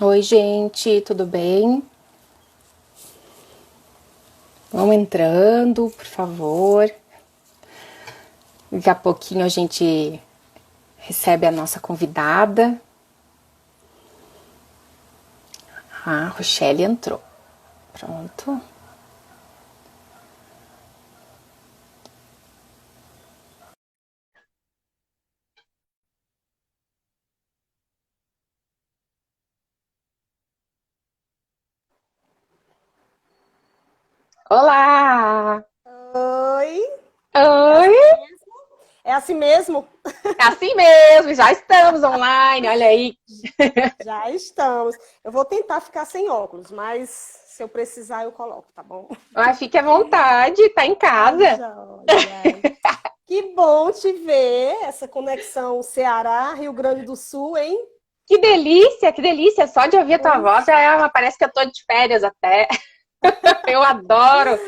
Oi, gente, tudo bem? Vão entrando, por favor. Daqui a pouquinho a gente recebe a nossa convidada. Ah, a Rochelle entrou. Pronto. Olá! Oi, é Oi! assim mesmo? É assim mesmo? É assim mesmo, já estamos online, olha aí. Já estamos. Eu vou tentar ficar sem óculos, mas se eu precisar eu coloco, tá bom? Mas fique à vontade, tá em Tá casa. joia. Que bom te ver, essa conexão Ceará-Rio Grande do Sul, hein? Que delícia, que delícia. Só de ouvir a tua voz Pois, já parece que eu tô de férias até. Eu adoro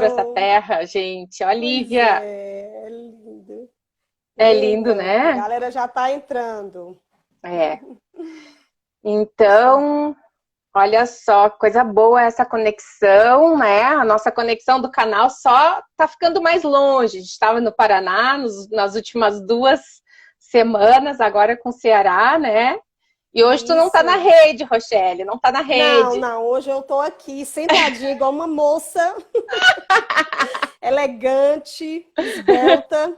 essa não, terra, gente. pois Olivia, é lindo. é lindo, Eita, a né? galera já tá entrando. É. Deixa Então, olha só, coisa boa essa conexão, né? A nossa conexão do canal só tá ficando mais longe. A gente estava no Paraná nas últimas 2 semanas, agora com o Ceará, né? E hoje tu não tá na isso. rede, Rochelle, não tá na Não, rede. não, hoje eu tô aqui sentadinha igual uma moça elegante, esbelta.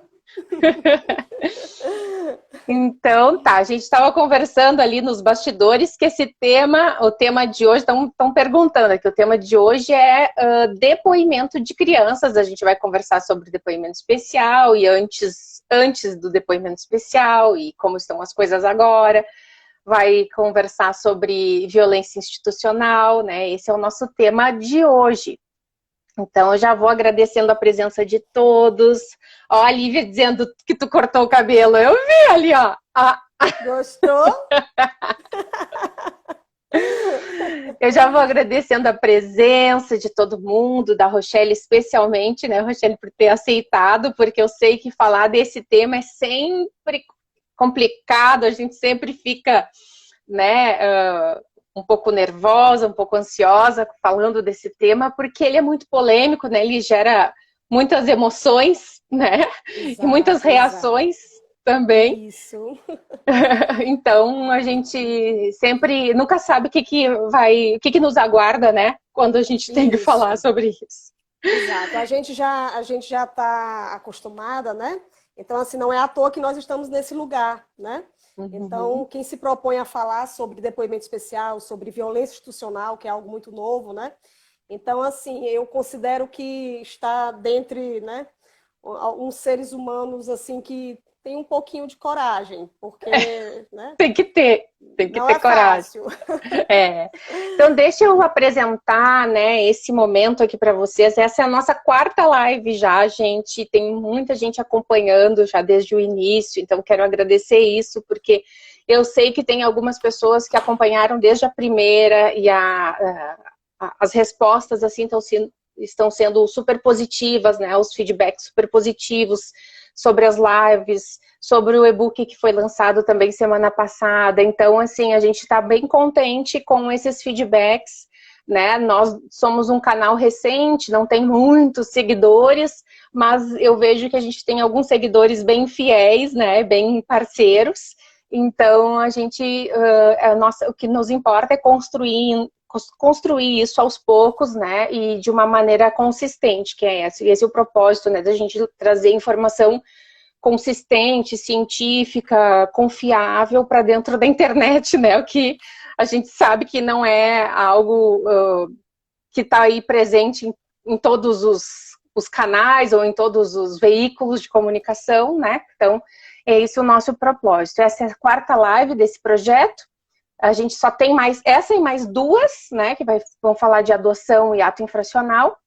Então, tá, a gente estava conversando ali nos bastidores que esse tema, o tema de hoje, estão perguntando aqui, o tema de hoje é depoimento de crianças. A gente vai conversar sobre depoimento especial e antes do depoimento especial e como estão as coisas agora. Vai conversar sobre violência institucional, né? Esse é o nosso tema de hoje. Então, eu já vou agradecendo a presença de todos. Ó, a Lívia dizendo que tu cortou o cabelo. Eu vi ali, ó. Gostou? Eu já vou agradecendo a presença de todo mundo, da Rochelle especialmente, né, Rochelle, por ter aceitado, porque eu sei que falar desse tema é sempre complicado, a gente sempre fica, né, um pouco nervosa, um pouco ansiosa falando desse tema, porque ele é muito polêmico, né, ele gera muitas emoções, né, e muitas Exato, exato. reações também. Isso. Então a gente sempre nunca sabe o que nos aguarda, né? Quando a gente tem que falar Isso. sobre isso. Exato. A gente já está acostumada, né? Então, assim, não é à toa que nós estamos nesse lugar, né? Uhum. Então, quem se propõe a falar sobre depoimento especial, sobre violência institucional, que é algo muito novo, né? Então, assim, eu considero que está dentre, né, alguns seres humanos assim que tem um pouquinho de coragem, porque, né, Tem que ter, tem que não ter é coragem. fácil. É. Então deixa eu apresentar, né, esse momento aqui para vocês. Essa é a nossa quarta live já, gente. Tem muita gente acompanhando já desde o início. Então quero agradecer isso porque eu sei que tem algumas pessoas que acompanharam desde a primeira e as respostas assim estão sendo super positivas, né? Os feedbacks super positivos sobre as lives, sobre o e-book que foi lançado também semana passada. Então, assim, a gente está bem contente com esses feedbacks, né? Nós somos um canal recente, não tem muitos seguidores, mas eu vejo que a gente tem alguns seguidores bem fiéis, né? Bem parceiros. Então, a gente, o que nos importa é construir isso aos poucos, né, e de uma maneira consistente, que é esse é o propósito, né, da gente trazer informação consistente, científica, confiável para dentro da internet, né, o que a gente sabe que não é algo que está aí presente em todos os canais ou em todos os veículos de comunicação, né, então é esse o nosso propósito. Essa é a quarta live desse projeto. A gente só tem mais essa e mais duas, né, que vão falar de adoção e ato infracional.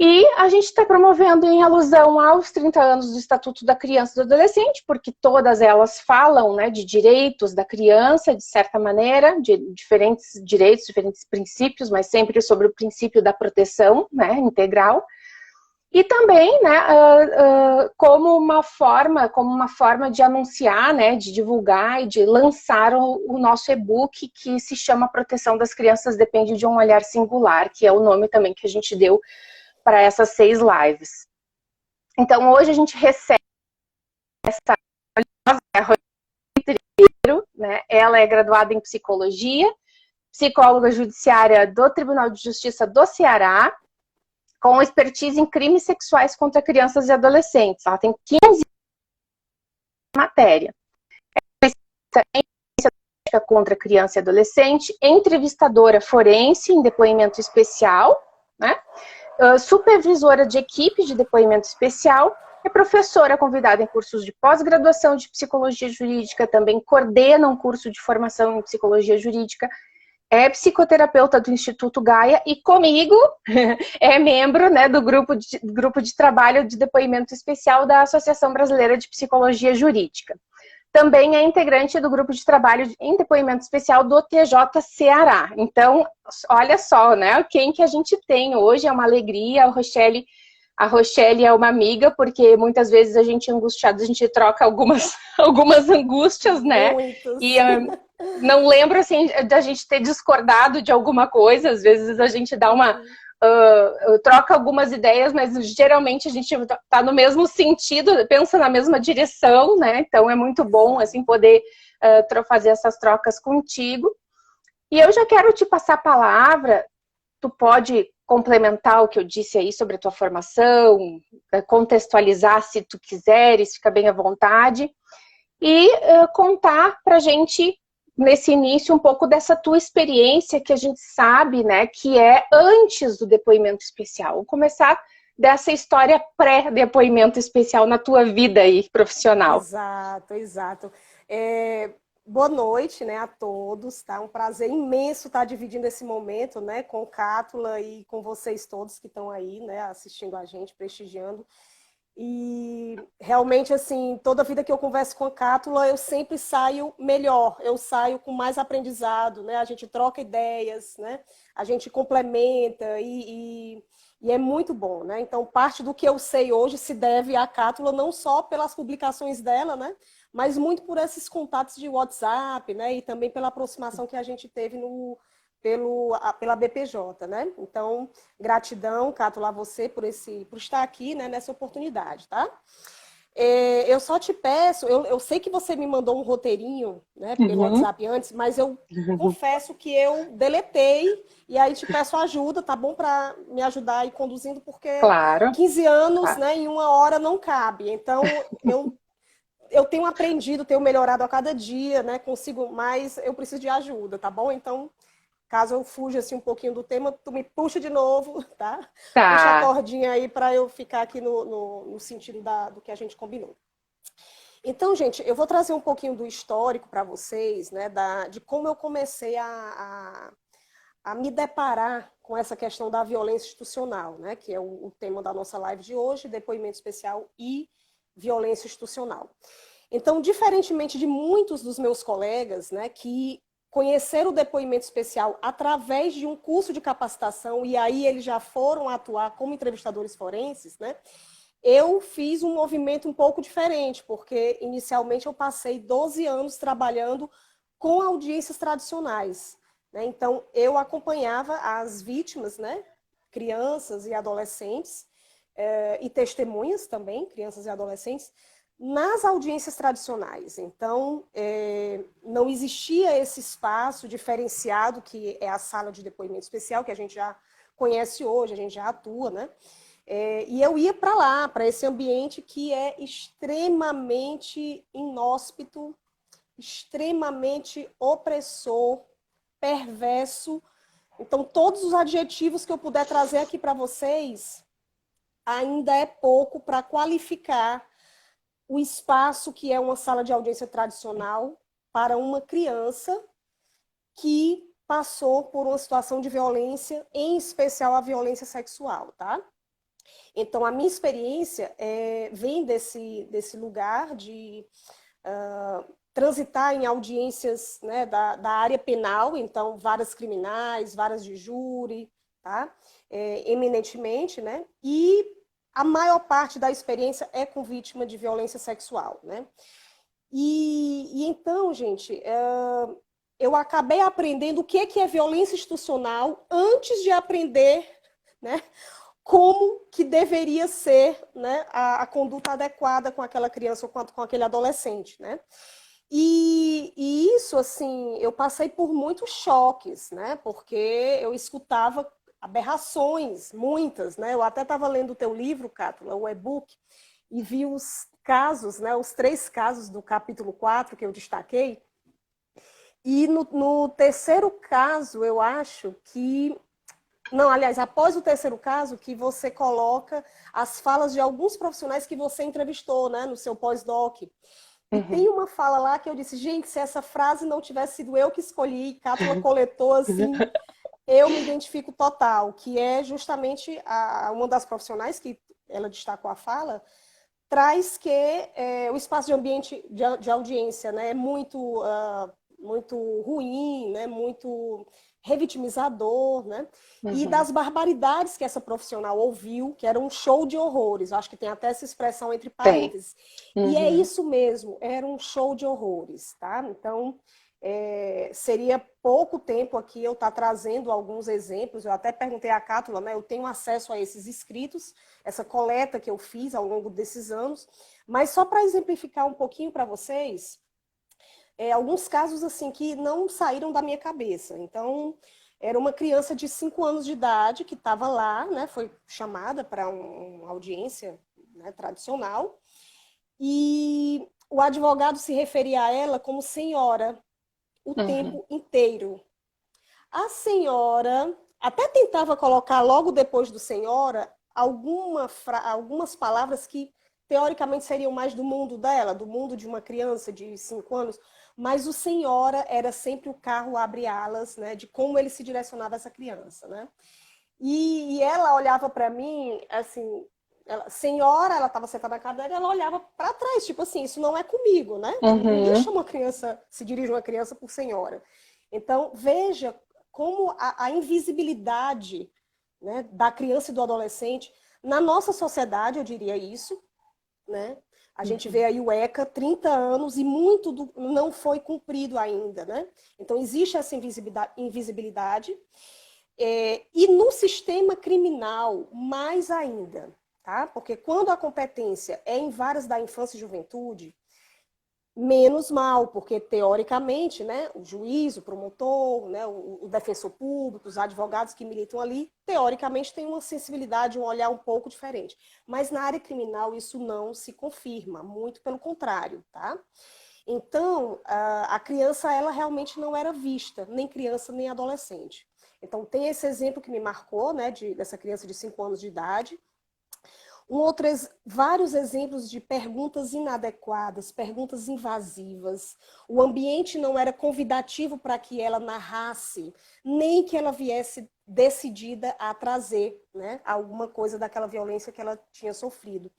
E a gente está promovendo em alusão aos 30 anos do Estatuto da Criança e do Adolescente, porque todas elas falam, né, de direitos da criança, de certa maneira, de diferentes direitos, diferentes princípios, mas sempre sobre o princípio da proteção, né, integral. E também, né, como uma forma de anunciar, né, de divulgar e de lançar o nosso e-book que se chama Proteção das Crianças Depende de um Olhar Singular, que é o nome também que a gente deu para essas 6 lives. Então, hoje a gente recebe essa né? Ela é graduada em psicologia, psicóloga judiciária do Tribunal de Justiça do Ceará, com expertise em crimes sexuais contra crianças e adolescentes. Ela tem 15 anos de matéria. É especialista contra criança e adolescente, entrevistadora forense em depoimento especial, né? Supervisora de equipe de depoimento especial, é professora convidada em cursos de pós-graduação de psicologia jurídica, também coordena um curso de formação em psicologia jurídica, é psicoterapeuta do Instituto Gaia e comigo é membro, né, do grupo de trabalho de depoimento especial da Associação Brasileira de Psicologia Jurídica. Também é integrante do grupo de trabalho em depoimento especial do TJ Ceará. Então, olha só, né, quem que a gente tem hoje, é uma alegria. A Rochelle é uma amiga, porque muitas vezes a gente angustiado, a gente troca algumas angústias, né? Muitos. E não lembro, assim, da gente ter discordado de alguma coisa, às vezes a gente dá troca algumas ideias, mas geralmente a gente está no mesmo sentido, pensa na mesma direção, né? Então é muito bom, assim, poder fazer essas trocas contigo. E eu já quero te passar a palavra, tu pode complementar o que eu disse aí sobre a tua formação, contextualizar se tu quiseres, fica bem à vontade, e contar pra gente, nesse início, um pouco dessa tua experiência que a gente sabe, né, que é antes do depoimento especial. Vou começar dessa história pré-depoimento especial na tua vida aí, profissional. Exato, exato. Boa noite, né, a todos, tá? Um prazer imenso estar dividindo esse momento, né, com Cátula e com vocês todos que estão aí, né, assistindo a gente, prestigiando. E realmente, assim, toda vida que eu converso com a Cátula, eu sempre saio melhor, eu saio com mais aprendizado, né? A gente troca ideias, né? A gente complementa e é muito bom, né? Então, parte do que eu sei hoje se deve à Cátula, não só pelas publicações dela, né? Mas muito por esses contatos de WhatsApp, né? E também pela aproximação que a gente teve pela BPJ, né? Então, gratidão, Cátula, a você por estar aqui, né, nessa oportunidade, tá? Eu só te peço, eu sei que você me mandou um roteirinho, né, pelo WhatsApp antes, mas eu confesso que eu deletei e aí te peço ajuda, tá bom? Para me ajudar aí conduzindo, porque Claro, 15 anos, claro. né, em uma hora não cabe. Então, eu tenho aprendido, tenho melhorado a cada dia, né, consigo, mas eu preciso de ajuda, tá bom? Então, caso eu fuja assim, um pouquinho do tema, tu me puxa de novo, tá? Puxa a Tá. cordinha aí para eu ficar aqui no sentido do que a gente combinou. Então, gente, eu vou trazer um pouquinho do histórico para vocês, né? De como eu comecei a me deparar com essa questão da violência institucional, né? Que é o tema da nossa live de hoje, depoimento especial e violência institucional. Então, diferentemente de muitos dos meus colegas, né, que conheceram o depoimento especial através de um curso de capacitação e aí eles já foram atuar como entrevistadores forenses, né? Eu fiz um movimento um pouco diferente, porque inicialmente eu passei 12 anos trabalhando com audiências tradicionais, né? Então, eu acompanhava as vítimas, né? Crianças e adolescentes, e testemunhas também, crianças e adolescentes, nas audiências tradicionais. Então, não existia esse espaço diferenciado, que é a sala de depoimento especial, que a gente já conhece hoje, a gente já atua, né? E eu ia para lá, para esse ambiente que é extremamente inóspito, extremamente opressor, perverso. Então, todos os adjetivos que eu puder trazer aqui para vocês, ainda é pouco para qualificar o espaço que é uma sala de audiência tradicional para uma criança que passou por uma situação de violência, em especial a violência sexual, tá? Então, a minha experiência vem desse lugar de transitar em audiências, né, da área penal, então, varas criminais, varas de júri, tá? Eminentemente, né? E a maior parte da experiência é com vítima de violência sexual, né? E então, gente, eu acabei aprendendo o que é violência institucional antes de aprender, né, como que deveria ser, né, a conduta adequada com aquela criança ou com aquele adolescente, né? E isso, assim, eu passei por muitos choques, né? Porque eu escutava aberrações, muitas, né? Eu até estava lendo o teu livro, Cátula, o e-book, e vi os casos, né? Os 3 casos do capítulo 4 que eu destaquei. E no terceiro caso, eu acho que... Não, aliás, após o terceiro caso, que você coloca as falas de alguns profissionais que você entrevistou, né? No seu pós-doc. E tem uma fala lá que eu disse, gente, se essa frase não tivesse sido eu que escolhi, Cátula coletou assim, eu me identifico total, que é justamente uma das profissionais que ela destacou a fala, traz que o espaço de ambiente de audiência, né, é muito ruim, né, muito revitimizador, né? E das barbaridades que essa profissional ouviu, que era um show de horrores. Acho que tem até essa expressão entre parênteses. E é isso mesmo, era um show de horrores, tá? Então, seria pouco tempo aqui eu estar trazendo alguns exemplos. Eu até perguntei à Cátula, né? Eu tenho acesso a esses escritos, essa coleta que eu fiz ao longo desses anos, mas só para exemplificar um pouquinho para vocês, alguns casos assim que não saíram da minha cabeça. Então, era uma criança de 5 anos de idade que estava lá, né? Foi chamada para uma audiência, né, tradicional, e o advogado se referia a ela como senhora o tempo inteiro. A senhora até tentava colocar logo depois do senhora algumas palavras que teoricamente seriam mais do mundo dela, do mundo de uma criança de 5 anos, mas o senhora era sempre o carro abre alas, né, de como ele se direcionava a essa criança, né? E ela olhava para mim, assim, senhora, ela estava sentada na cadeira, ela olhava para trás, tipo assim, isso não é comigo, né? Ninguém chama uma criança, se dirige uma criança por senhora. Então, veja como a invisibilidade, né, da criança e do adolescente, na nossa sociedade, eu diria isso, né? A gente vê aí o ECA, 30 anos, e muito não foi cumprido ainda, né? Então, existe essa invisibilidade. E no sistema criminal, mais ainda, tá? Porque quando a competência é em varas da infância e juventude, menos mal, porque teoricamente, né, o juiz, o promotor, né, o defensor público, os advogados que militam ali, teoricamente têm uma sensibilidade, um olhar um pouco diferente. Mas na área criminal isso não se confirma, muito pelo contrário, tá? Então, a criança, ela realmente não era vista, nem criança, nem adolescente. Então, tem esse exemplo que me marcou, né, dessa criança de 5 anos de idade. Vários exemplos de perguntas inadequadas, perguntas invasivas. O ambiente não era convidativo para que ela narrasse, nem que ela viesse decidida a trazer, né, alguma coisa daquela violência que ela tinha sofrido.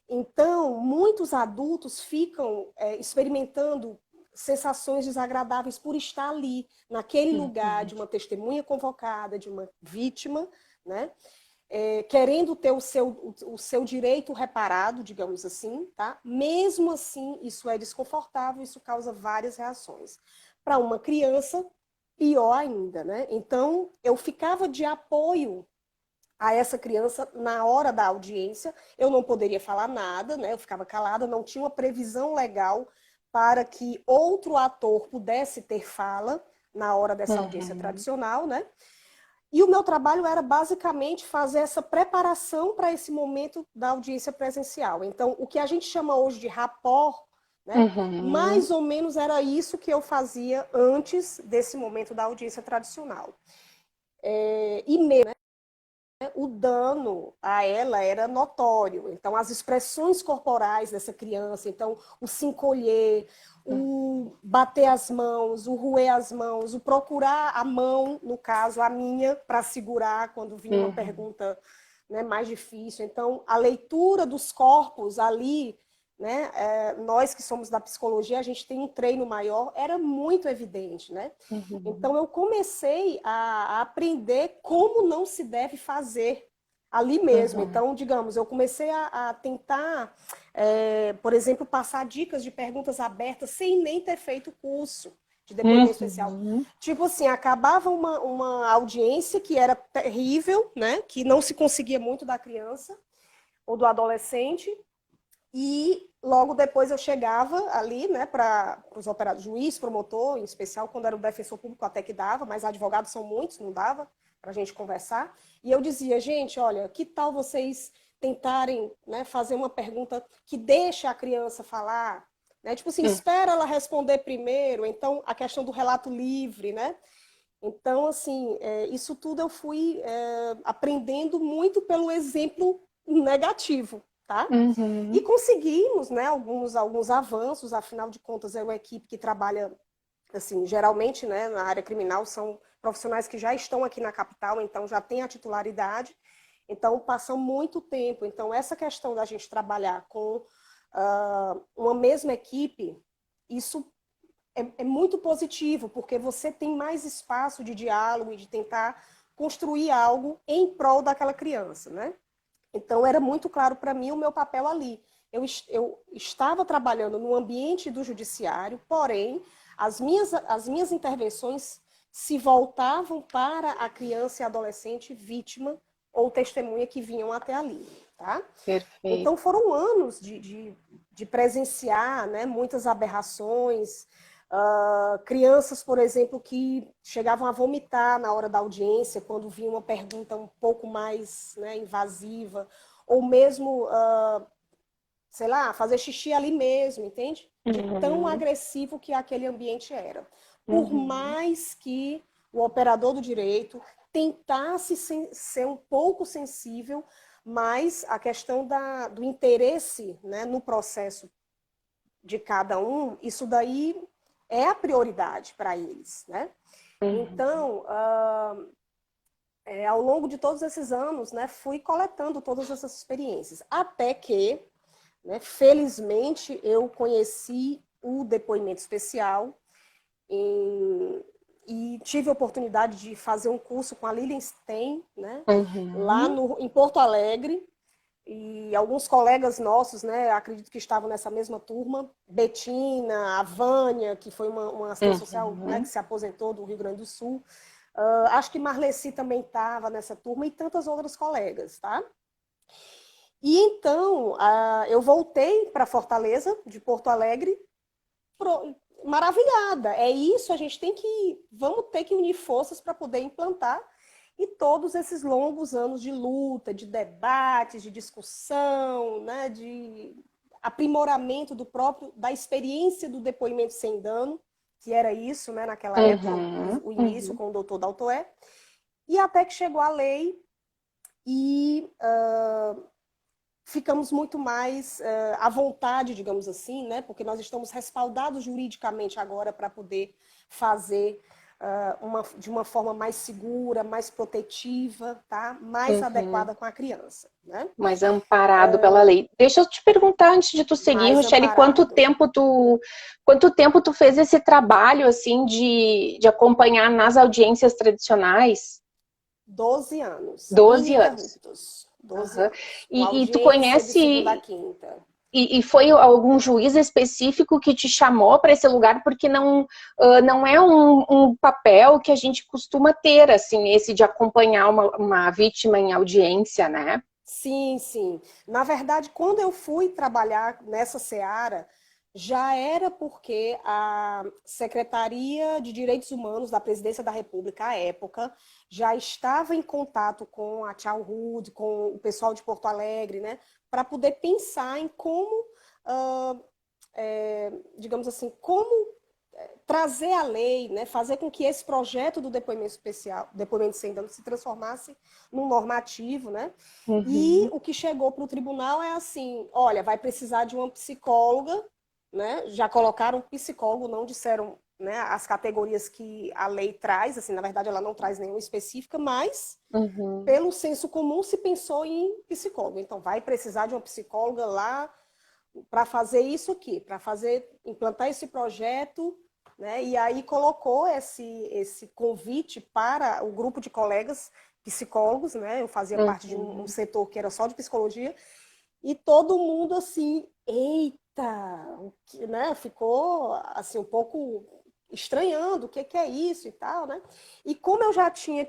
Então, muitos adultos ficam experimentando sensações desagradáveis por estar ali, naquele lugar de uma testemunha convocada, de uma vítima, né? Querendo ter o seu direito reparado, digamos assim, tá? Mesmo assim, isso é desconfortável, isso causa várias reações. Para uma criança, pior ainda, né? Então, eu ficava de apoio a essa criança na hora da audiência, eu não poderia falar nada, né? Eu ficava calada, não tinha uma previsão legal para que outro ator pudesse ter fala na hora dessa audiência tradicional, né? E o meu trabalho era basicamente fazer essa preparação para esse momento da audiência presencial. Então, o que a gente chama hoje de rapport, né? Mais ou menos era isso que eu fazia antes desse momento da audiência tradicional. E mesmo, né? o dano a ela era notório. Então, as expressões corporais dessa criança, então, o se encolher, o bater as mãos, o roer as mãos, o procurar a mão, no caso, a minha, para segurar quando vinha uma pergunta, né, mais difícil. Então, a leitura dos corpos ali, né, nós que somos da psicologia, a gente tem um treino maior, era muito evidente, né? Então, eu comecei a aprender como não se deve fazer ali mesmo. Então, digamos, eu comecei a tentar, por exemplo, passar dicas de perguntas abertas sem nem ter feito curso de depoimento especial. Tipo assim, acabava uma audiência que era terrível, né? Que não se conseguia muito da criança ou do adolescente, e logo depois eu chegava ali, né, para os operados, juiz, promotor, em especial, quando era o defensor público até que dava, mas advogados são muitos, não dava para a gente conversar. E eu dizia, gente, olha, que tal vocês tentarem, né, fazer uma pergunta que deixe a criança falar, né? Tipo assim, espera ela responder primeiro, então a questão do relato livre, né? Então, assim, isso tudo eu fui aprendendo muito pelo exemplo negativo, tá? E conseguimos, né, alguns avanços, afinal de contas, é uma equipe que trabalha, assim, geralmente, né, na área criminal, são profissionais que já estão aqui na capital, então já tem a titularidade, então passam muito tempo. Então, essa questão da gente trabalhar com uma mesma equipe, isso é muito positivo, porque você tem mais espaço de diálogo e de tentar construir algo em prol daquela criança, né? Então, era muito claro para mim o meu papel ali. Eu estava trabalhando no ambiente do judiciário, porém, as minhas intervenções se voltavam para a criança e adolescente vítima ou testemunha que vinham até ali. Tá? Perfeito. Então, foram anos de presenciar, né, muitas aberrações, crianças, por exemplo, que chegavam a vomitar na hora da audiência, quando vinha uma pergunta um pouco mais, né, invasiva, ou mesmo, sei lá, fazer xixi ali mesmo, entende? De tão agressivo que aquele ambiente era. Por mais que o operador do direito tentasse ser um pouco sensível, mas a questão do interesse, né, no processo de cada um, isso daí é a prioridade para eles, né? Então, ao longo de todos esses anos, né, fui coletando todas essas experiências, até que, né, felizmente, eu conheci o depoimento especial e tive a oportunidade de fazer um curso com a Lilian Stein, né, lá em Porto Alegre, e alguns colegas nossos, né, acredito que estavam nessa mesma turma, Betina, a Vânia, que foi uma assistente social, né, que se aposentou do Rio Grande do Sul, acho que Marleci também estava nessa turma e tantas outras colegas, tá? E então, eu voltei para Fortaleza, de Porto Alegre, maravilhada. É isso, a gente vamos ter que unir forças para poder implantar. E todos esses longos anos de luta, de debates, de discussão, né, de aprimoramento da experiência do depoimento sem dano, que era isso, né, naquela época, o início com o doutor Daltoé, e até que chegou a lei e ficamos muito mais à vontade, digamos assim, né? Porque nós estamos respaldados juridicamente agora para poder fazer de uma forma mais segura, mais protetiva, tá? Mais adequada com a criança, né? Mais amparado pela lei. Deixa eu te perguntar antes de tu seguir, Mais Rochelle, amparado. quanto tempo tu fez esse trabalho assim de acompanhar nas audiências tradicionais? 12 anos, 12 anos. ininterruptos. 12 anos. Com E tu audiência de segunda a conhece. quinta. E foi algum juiz específico que te chamou para esse lugar? Porque não é um papel que a gente costuma ter, assim, esse de acompanhar uma vítima em audiência, né? Sim, sim. Na verdade, quando eu fui trabalhar nessa seara, já era porque a Secretaria de Direitos Humanos da Presidência da República, à época, já estava em contato com a Tchau Hood, com o pessoal de Porto Alegre, né, para poder pensar em como, digamos assim, como trazer a lei, né, fazer com que esse projeto do depoimento especial, depoimento sem dano, se transformasse num normativo, né? E Uhum. o que chegou para o tribunal é assim, olha, vai precisar de uma psicóloga, né? Já colocaram psicólogo, não disseram, né, as categorias que a lei traz, assim, na verdade ela não traz nenhuma específica, mas Uhum. pelo senso comum se pensou em psicólogo. Então vai precisar de uma psicóloga lá para fazer isso aqui, para fazer, implantar esse projeto, né? E aí colocou esse convite para o grupo de colegas psicólogos, né? Eu fazia parte de um Uhum. setor que era só de psicologia, e todo mundo assim, eita, né? Ficou assim um pouco estranhando o que é isso e tal, né? E como eu já tinha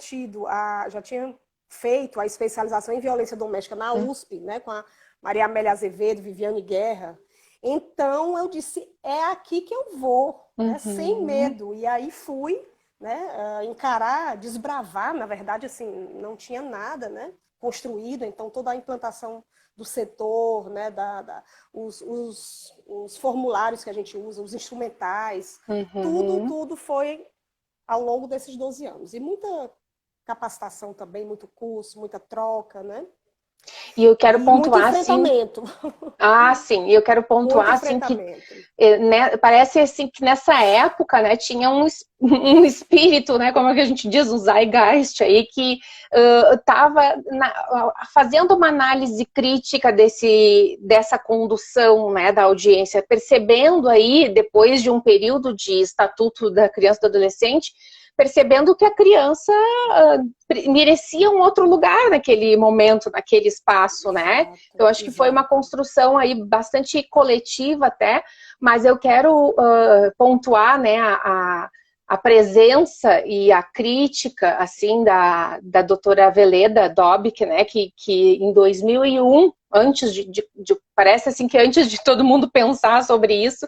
já tinha feito a especialização em violência doméstica na USP, né, com a Maria Amélia Azevedo, Viviane Guerra, então eu disse, é aqui que eu vou, né, sem Uhum. medo. E aí fui, né, encarar, desbravar, na verdade, assim, não tinha nada, né, construído, então toda a implantação do setor, né, os formulários que a gente usa, os instrumentais, Uhum. tudo foi ao longo desses 12 anos. E muita capacitação também, muito curso, muita troca, né? E eu quero E muito pontuar, assim, enfrentamento, sim, eu quero muito pontuar, assim, que enfrentamento. né, parece, assim, que nessa época, né, tinha um espírito, né, como é que a gente diz, um zeitgeist aí, que estava fazendo uma análise crítica dessa condução, né, da audiência, percebendo aí, depois de um período de Estatuto da Criança e do Adolescente, percebendo que a criança merecia um outro lugar naquele momento, naquele espaço, né? Eu Exato, acho que foi uma exato. construção aí bastante coletiva até, mas eu quero pontuar, né, a presença e a crítica, assim, da doutora Veleda Dobik, né, que em 2001, antes parece assim que antes de todo mundo pensar sobre isso,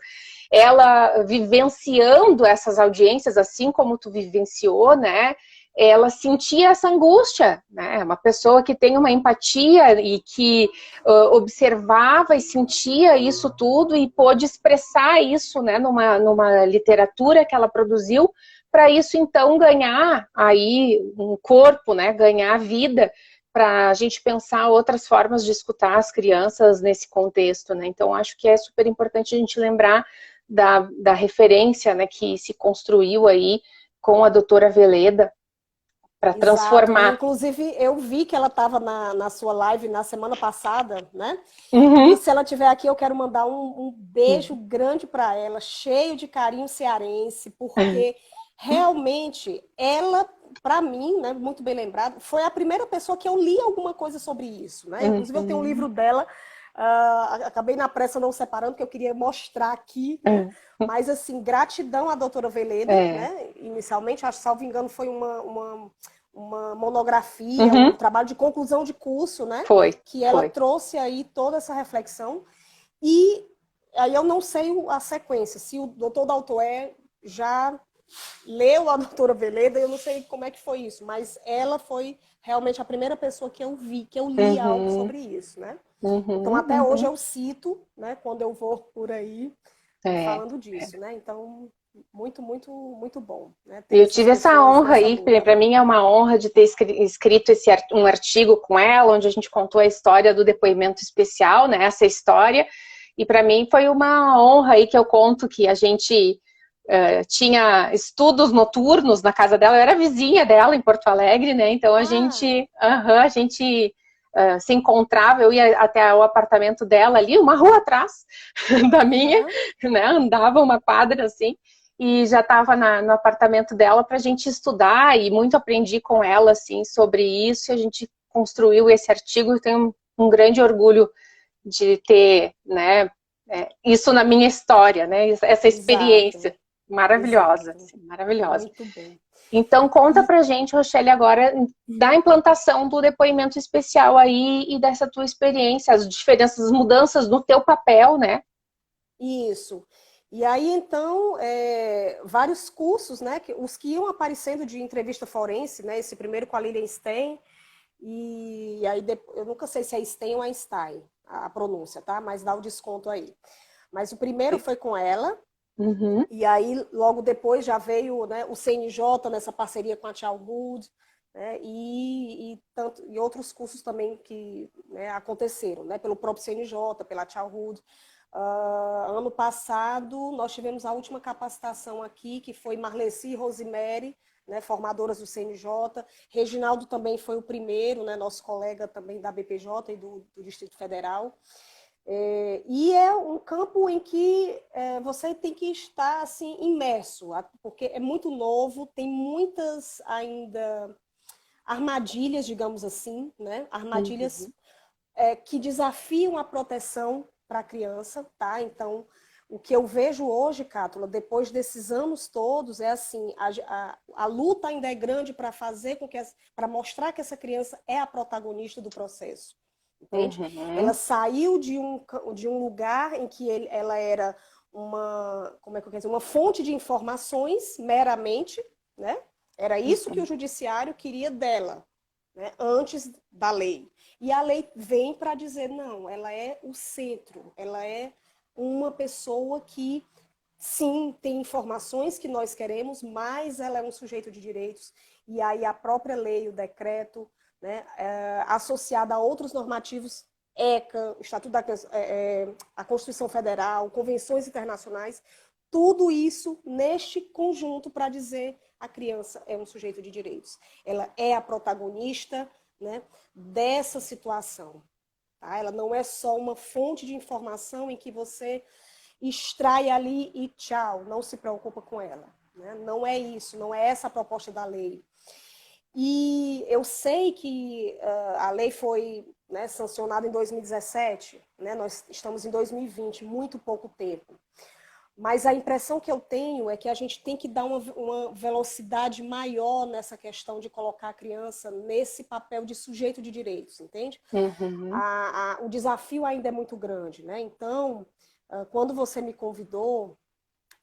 ela vivenciando essas audiências, assim como tu vivenciou, né, ela sentia essa angústia, né, uma pessoa que tem uma empatia e que observava e sentia isso tudo e pôde expressar isso, né, numa literatura que ela produziu, para isso então ganhar aí um corpo, né, ganhar vida, para a gente pensar outras formas de escutar as crianças nesse contexto, né? Então acho que é super importante a gente lembrar da referência, né, que se construiu aí com a doutora Veleda para Exato. E, transformar. inclusive, eu vi que ela estava na sua live na semana passada, né? E Uhum. se ela estiver aqui, eu quero mandar um beijo grande para ela, cheio de carinho cearense, porque realmente ela, para mim, né, muito bem lembrado, foi a primeira pessoa que eu li alguma coisa sobre isso, né? Inclusive, eu tenho um livro Uhum. dela, acabei na pressa não separando, porque eu queria mostrar aqui, né? Mas, assim, gratidão à doutora Veleda, É. né? Inicialmente, acho, salvo engano, foi uma monografia, um Uhum. trabalho de conclusão de curso, né? Foi, Que ela foi. trouxe aí toda essa reflexão. E aí eu não sei a sequência, se o doutor Daltoé já leu a doutora Veleda, eu não sei como é que foi isso, mas ela foi realmente a primeira pessoa que eu vi, que eu li algo Uhum. sobre isso, né? Então, Uhum. até hoje Uhum. eu cito, né, quando eu vou por aí É. falando disso, né? Então, muito, muito, muito bom, né? Ter Eu essas tive essa pessoas honra nessa aí, luta. para mim é uma honra de ter escrito um artigo com ela, onde a gente contou a história do depoimento especial, né, essa história, e para mim foi uma honra aí que eu conto que a gente tinha estudos noturnos na casa dela, eu era vizinha dela em Porto Alegre, né, então Ah, a gente se encontrava, eu ia até o apartamento dela ali, uma rua atrás da minha, aham. né, andava uma quadra assim, e já estava no apartamento dela para a gente estudar e muito aprendi com ela assim sobre isso. E a gente construiu esse artigo e tenho um grande orgulho de ter, né, isso na minha história, né, essa experiência Exato, maravilhosa, exato. assim, maravilhosa. Muito bom. Então conta E pra gente, Rochelle, agora da implantação do depoimento especial aí e dessa tua experiência, as diferenças, as mudanças no teu papel, né? isso. E aí, então, vários cursos, né? Os que iam aparecendo de entrevista forense, né? Esse primeiro com a Lilian Stein, e aí eu nunca sei se é Stein ou Einstein, a pronúncia, tá? Mas dá o desconto aí. Mas o primeiro foi com ela, Uhum. E aí, logo depois, já veio, né, o CNJ nessa parceria com a Childhood, né, e outros cursos também que, né, aconteceram, né, pelo próprio CNJ, pela Childhood. Ano passado, nós tivemos a última capacitação aqui, que foi Marleci e Rosemary, né, formadoras do CNJ. Reginaldo também foi o primeiro, né, nosso colega também da BPJ e do Distrito Federal. E é um campo em que você tem que estar assim, imerso, porque é muito novo, tem muitas ainda armadilhas, digamos assim, né? Armadilhas que desafiam a proteção para a criança, tá? Então, o que eu vejo hoje, Cátula, depois desses anos todos, é assim, a luta ainda é grande para fazer com que, para mostrar que essa criança é a protagonista do processo. Entende? Ela saiu de um lugar em que ela era como é que eu quero dizer, uma fonte de informações meramente, né? Era isso que o judiciário queria dela, né? Antes da lei. E a lei vem para dizer, não, ela é o centro, ela é uma pessoa que, sim, tem informações que nós queremos, mas ela é um sujeito de direitos. E aí a própria lei, o decreto, né, associada a outros normativos, ECA, Estatuto da a Constituição Federal, convenções internacionais, tudo isso neste conjunto para dizer a criança é um sujeito de direitos. Ela é a protagonista, né, dessa situação. Tá? Ela não é só uma fonte de informação em que você extrai ali e tchau, não se preocupa com ela. Né? Não é isso, não é essa a proposta da lei. E eu sei que a lei foi, né, sancionada em 2017, né, nós estamos em 2020, muito pouco tempo. Mas a impressão que eu tenho é que a gente tem que dar uma velocidade maior nessa questão de colocar a criança nesse papel de sujeito de direitos, entende? Uhum. O desafio ainda é muito grande, né? Então, quando você me convidou,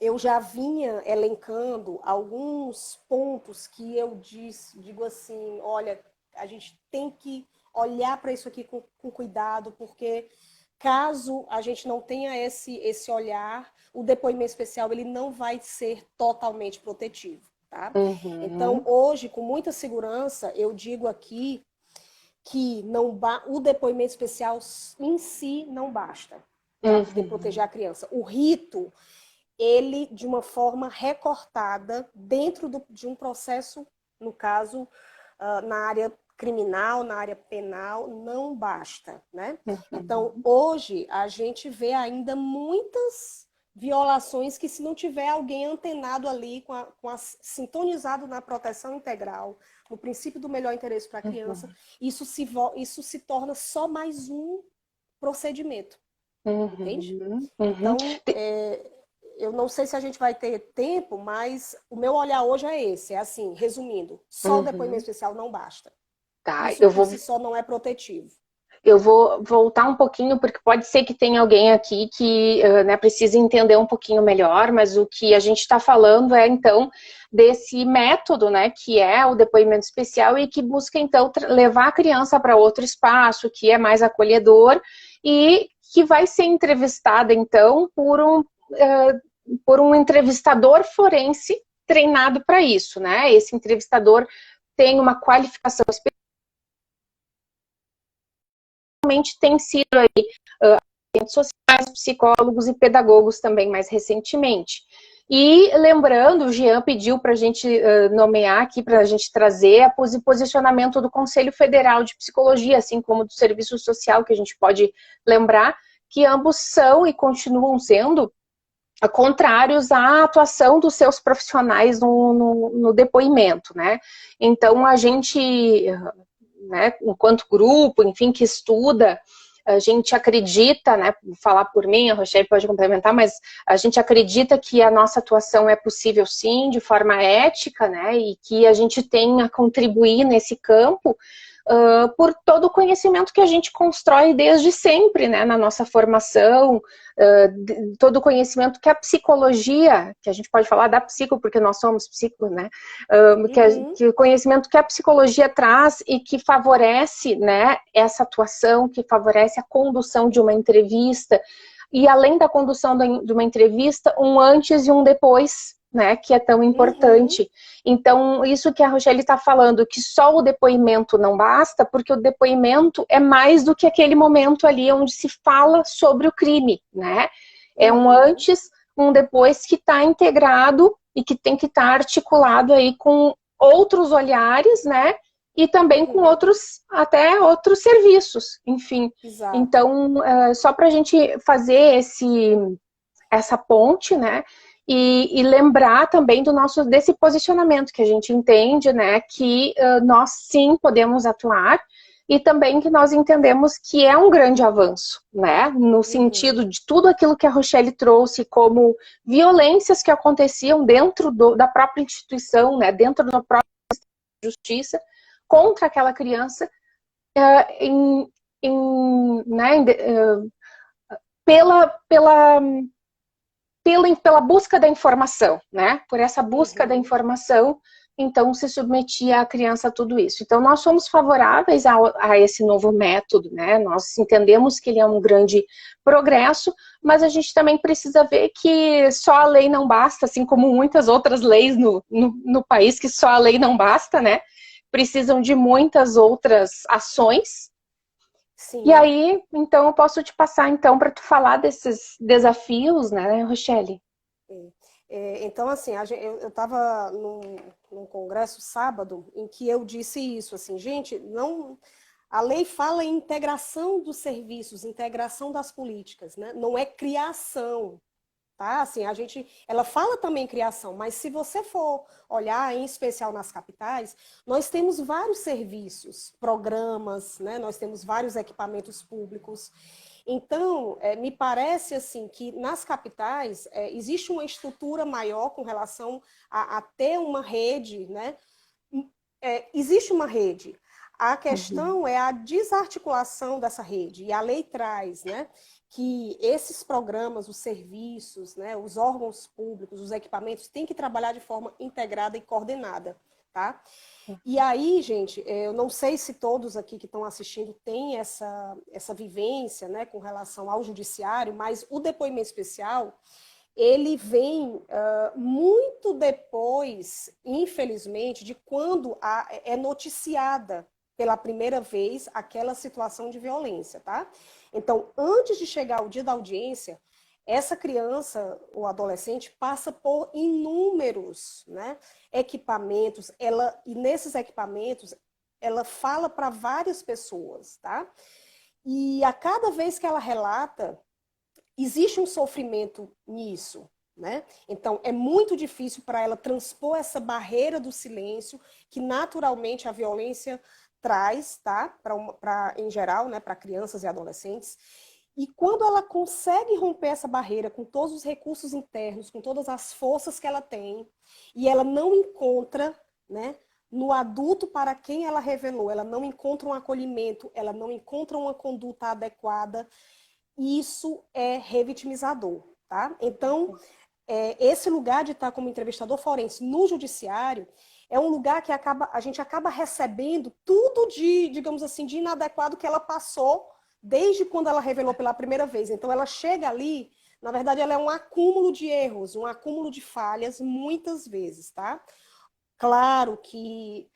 eu já vinha elencando alguns pontos que eu digo assim, olha, a gente tem que olhar para isso aqui com cuidado, porque caso a gente não tenha esse olhar, o depoimento especial ele não vai ser totalmente protetivo, tá? Então, hoje, com muita segurança, eu digo aqui que o depoimento especial em si não basta para poder proteger a criança. O rito, ele, de uma forma recortada, dentro de um processo, no caso, na área criminal, na área penal, não basta, né? Então, hoje, a gente vê ainda muitas violações que, se não tiver alguém antenado ali, sintonizado na proteção integral, no princípio do melhor interesse para a criança, isso se torna só mais um procedimento, entende? Então, eu não sei se a gente vai ter tempo, mas o meu olhar hoje é esse, é assim, resumindo, só o depoimento especial não basta. Tá, Isso por si só não é protetivo. Eu vou voltar um pouquinho, porque pode ser que tenha alguém aqui que né, precise entender um pouquinho melhor, mas o que a gente está falando é, então, desse método, né, que é o depoimento especial e que busca, então, levar a criança para outro espaço, que é mais acolhedor e que vai ser entrevistada, então, por um entrevistador forense treinado para isso, né? Esse entrevistador tem uma qualificação específica, tem sido aí assistentes sociais, psicólogos e pedagogos também mais recentemente. E lembrando, o Jean pediu para a gente nomear aqui, para a gente trazer o posicionamento do Conselho Federal de Psicologia, assim como do Serviço Social, que a gente pode lembrar, que ambos são e continuam sendo contrários à atuação dos seus profissionais no depoimento, né? Então, a gente, né, enquanto grupo, enfim, que estuda, a gente acredita, né, vou falar por mim, a Rochelle pode complementar, mas a gente acredita que a nossa atuação é possível sim, de forma ética, né, e que a gente tem a contribuir nesse campo por todo o conhecimento que a gente constrói desde sempre, né, na nossa formação, todo o conhecimento que a psicologia, que a gente pode falar da psico, porque nós somos psicos, né, que o conhecimento que a psicologia traz e que favorece, né, essa atuação, que favorece a condução de uma entrevista, e além da condução de uma entrevista, um antes e um depois, né, que é tão importante. Então, isso que a Rochelle está falando, que só o depoimento não basta, porque o depoimento é mais do que aquele momento ali onde se fala sobre o crime, né? É um antes, um depois que está integrado e que tem que estar articulado aí com outros olhares, né? E também com até outros serviços, enfim. Exato. Então, só para a gente fazer essa ponte, né? E lembrar também desse posicionamento que a gente entende, né? Que nós sim podemos atuar e também que nós entendemos que é um grande avanço, né? No sentido de tudo aquilo que a Rochelle trouxe como violências que aconteciam dentro da própria instituição, né? Dentro da própria justiça contra aquela criança né? Pela busca da informação, né? Por essa busca da informação, então se submetia a criança a tudo isso. Então nós somos favoráveis a esse novo método, né? Nós entendemos que ele é um grande progresso, mas a gente também precisa ver que só a lei não basta, assim como muitas outras leis no país, que só a lei não basta, né? Precisam de muitas outras ações. Sim. E aí, então, eu posso te passar, então, para tu falar desses desafios, né, Rochelle? Então, assim, eu estava num congresso sábado em que eu disse isso, assim, gente, a lei fala em integração dos serviços, integração das políticas, né? Não é criação. Tá? Assim, ela fala também em criação, mas se você for olhar, em especial nas capitais, nós temos vários serviços, programas, né? Nós temos vários equipamentos públicos. Então, me parece assim que nas capitais existe uma estrutura maior com relação a ter uma rede, né? Existe uma rede. A questão é a desarticulação dessa rede, e a lei traz, né, que esses programas, os serviços, né, os órgãos públicos, os equipamentos, têm que trabalhar de forma integrada e coordenada, tá? E aí, gente, eu não sei se todos aqui que estão assistindo têm essa vivência, né, com relação ao judiciário, mas o depoimento especial, ele vem muito depois, infelizmente, de quando é noticiada pela primeira vez aquela situação de violência, tá? Então, antes de chegar o dia da audiência, essa criança ou adolescente passa por inúmeros, né, equipamentos, e nesses equipamentos ela fala para várias pessoas, tá? E a cada vez que ela relata, existe um sofrimento nisso, né? Então, é muito difícil para ela transpor essa barreira do silêncio que naturalmente a violência traz, tá? Em geral, né? Para crianças e adolescentes. E quando ela consegue romper essa barreira com todos os recursos internos, com todas as forças que ela tem, e ela não encontra, né, no adulto para quem ela revelou, ela não encontra um acolhimento, ela não encontra uma conduta adequada, isso é revitimizador, tá? Então, esse lugar de estar como entrevistador forense no judiciário é um lugar que a gente acaba recebendo tudo de, digamos assim, de inadequado que ela passou desde quando ela revelou pela primeira vez. Então, ela chega ali, na verdade, ela é um acúmulo de erros, um acúmulo de falhas, muitas vezes, tá? Claro que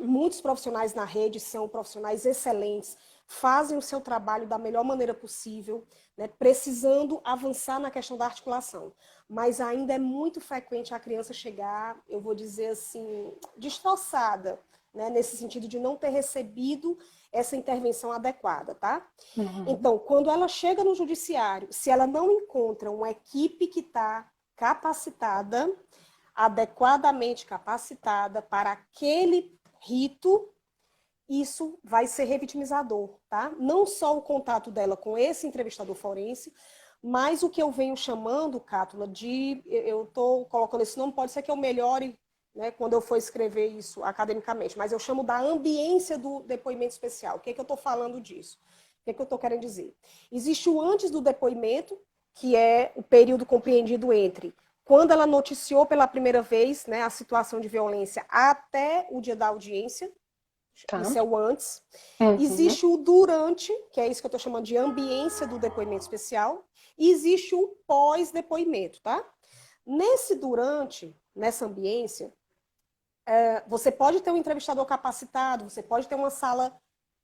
muitos profissionais na rede são profissionais excelentes, fazem o seu trabalho da melhor maneira possível, né, precisando avançar na questão da articulação. Mas ainda é muito frequente a criança chegar, eu vou dizer assim, destroçada, né, nesse sentido de não ter recebido essa intervenção adequada, tá? Então, quando ela chega no judiciário, se ela não encontra uma equipe que está capacitada, adequadamente capacitada para aquele rito, isso vai ser revitimizador, tá? Não só o contato dela com esse entrevistador forense, mas o que eu venho chamando, Cátula, eu estou colocando esse nome, pode ser que eu melhore, né, quando eu for escrever isso academicamente, mas eu chamo da ambiência do depoimento especial. O que é que eu estou falando disso? O que é que eu estou querendo dizer? Existe o antes do depoimento, que é o período compreendido entre quando ela noticiou pela primeira vez, né, a situação de violência até o dia da audiência. Tá. Isso é o antes. Uhum. Existe o durante, que é isso que eu estou chamando de ambiência do depoimento especial. E existe o pós-depoimento, tá? Nesse durante, nessa ambiência, você pode ter um entrevistador capacitado, você pode ter uma sala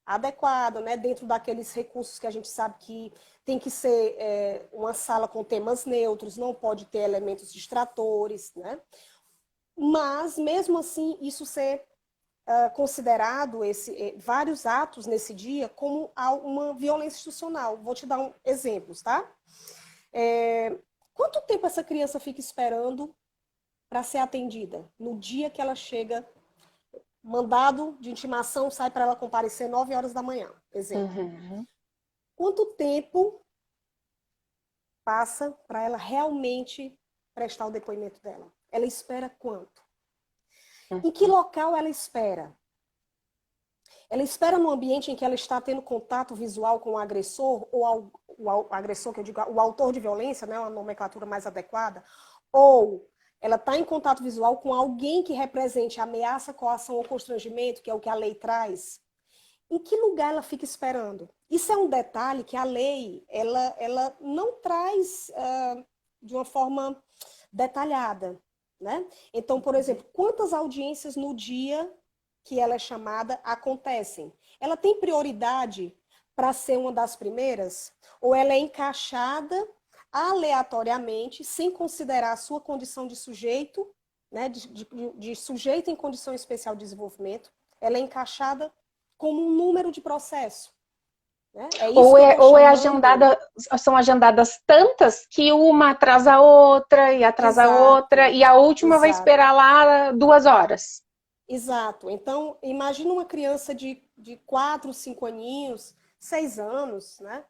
adequada, né, dentro daqueles recursos que a gente sabe que tem que ser uma sala com temas neutros, não pode ter elementos distratores, né? Mas, mesmo assim, isso ser considerado vários atos nesse dia como uma violência institucional. Vou te dar exemplos, tá? Quanto tempo essa criança fica esperando para ser atendida? No dia que ela chega, mandado de intimação sai para ela comparecer 9 horas da manhã, exemplo. Uhum. Quanto tempo passa para ela realmente prestar o depoimento dela? Ela espera quanto? Uhum. Em que local ela espera? Ela espera no ambiente em que ela está tendo contato visual com o agressor, ou o agressor, que eu digo, o autor de violência, né, uma nomenclatura mais adequada, ou ela está em contato visual com alguém que represente ameaça, coação ou constrangimento, que é o que a lei traz. Em que lugar ela fica esperando? Isso é um detalhe que a lei ela não traz de uma forma detalhada, né? Então, por exemplo, quantas audiências no dia que ela é chamada acontecem? Ela tem prioridade para ser uma das primeiras? Ou ela é encaixada aleatoriamente, sem considerar a sua condição de sujeito, né, de sujeito em condição especial de desenvolvimento? Ela é encaixada como um número de processo. Né? Ou é agendada, são agendadas tantas que uma atrasa a outra e atrasa a outra, e a última vai esperar lá 2 horas. Exato. Então, imagina uma criança de 4, 5 aninhos, 6 anos, né?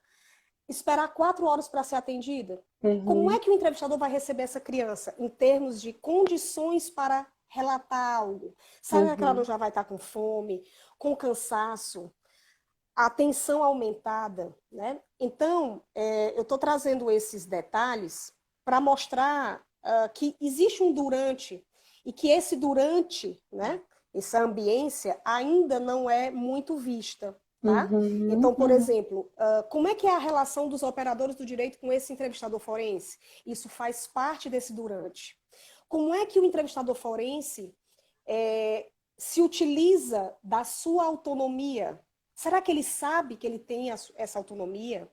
Esperar 4 horas para ser atendida. Uhum. Como é que o entrevistador vai receber essa criança em termos de condições para relatar algo? Sabe que ela não já vai estar com fome, com cansaço, a tensão aumentada, né? Então, eu estou trazendo esses detalhes para mostrar que existe um durante e que esse durante, né, essa ambiência ainda não é muito vista. Tá? Então, por exemplo, como é que é a relação dos operadores do direito com esse entrevistador forense? Isso faz parte desse durante. Como é que o entrevistador forense se utiliza da sua autonomia? Será que ele sabe que ele tem essa autonomia?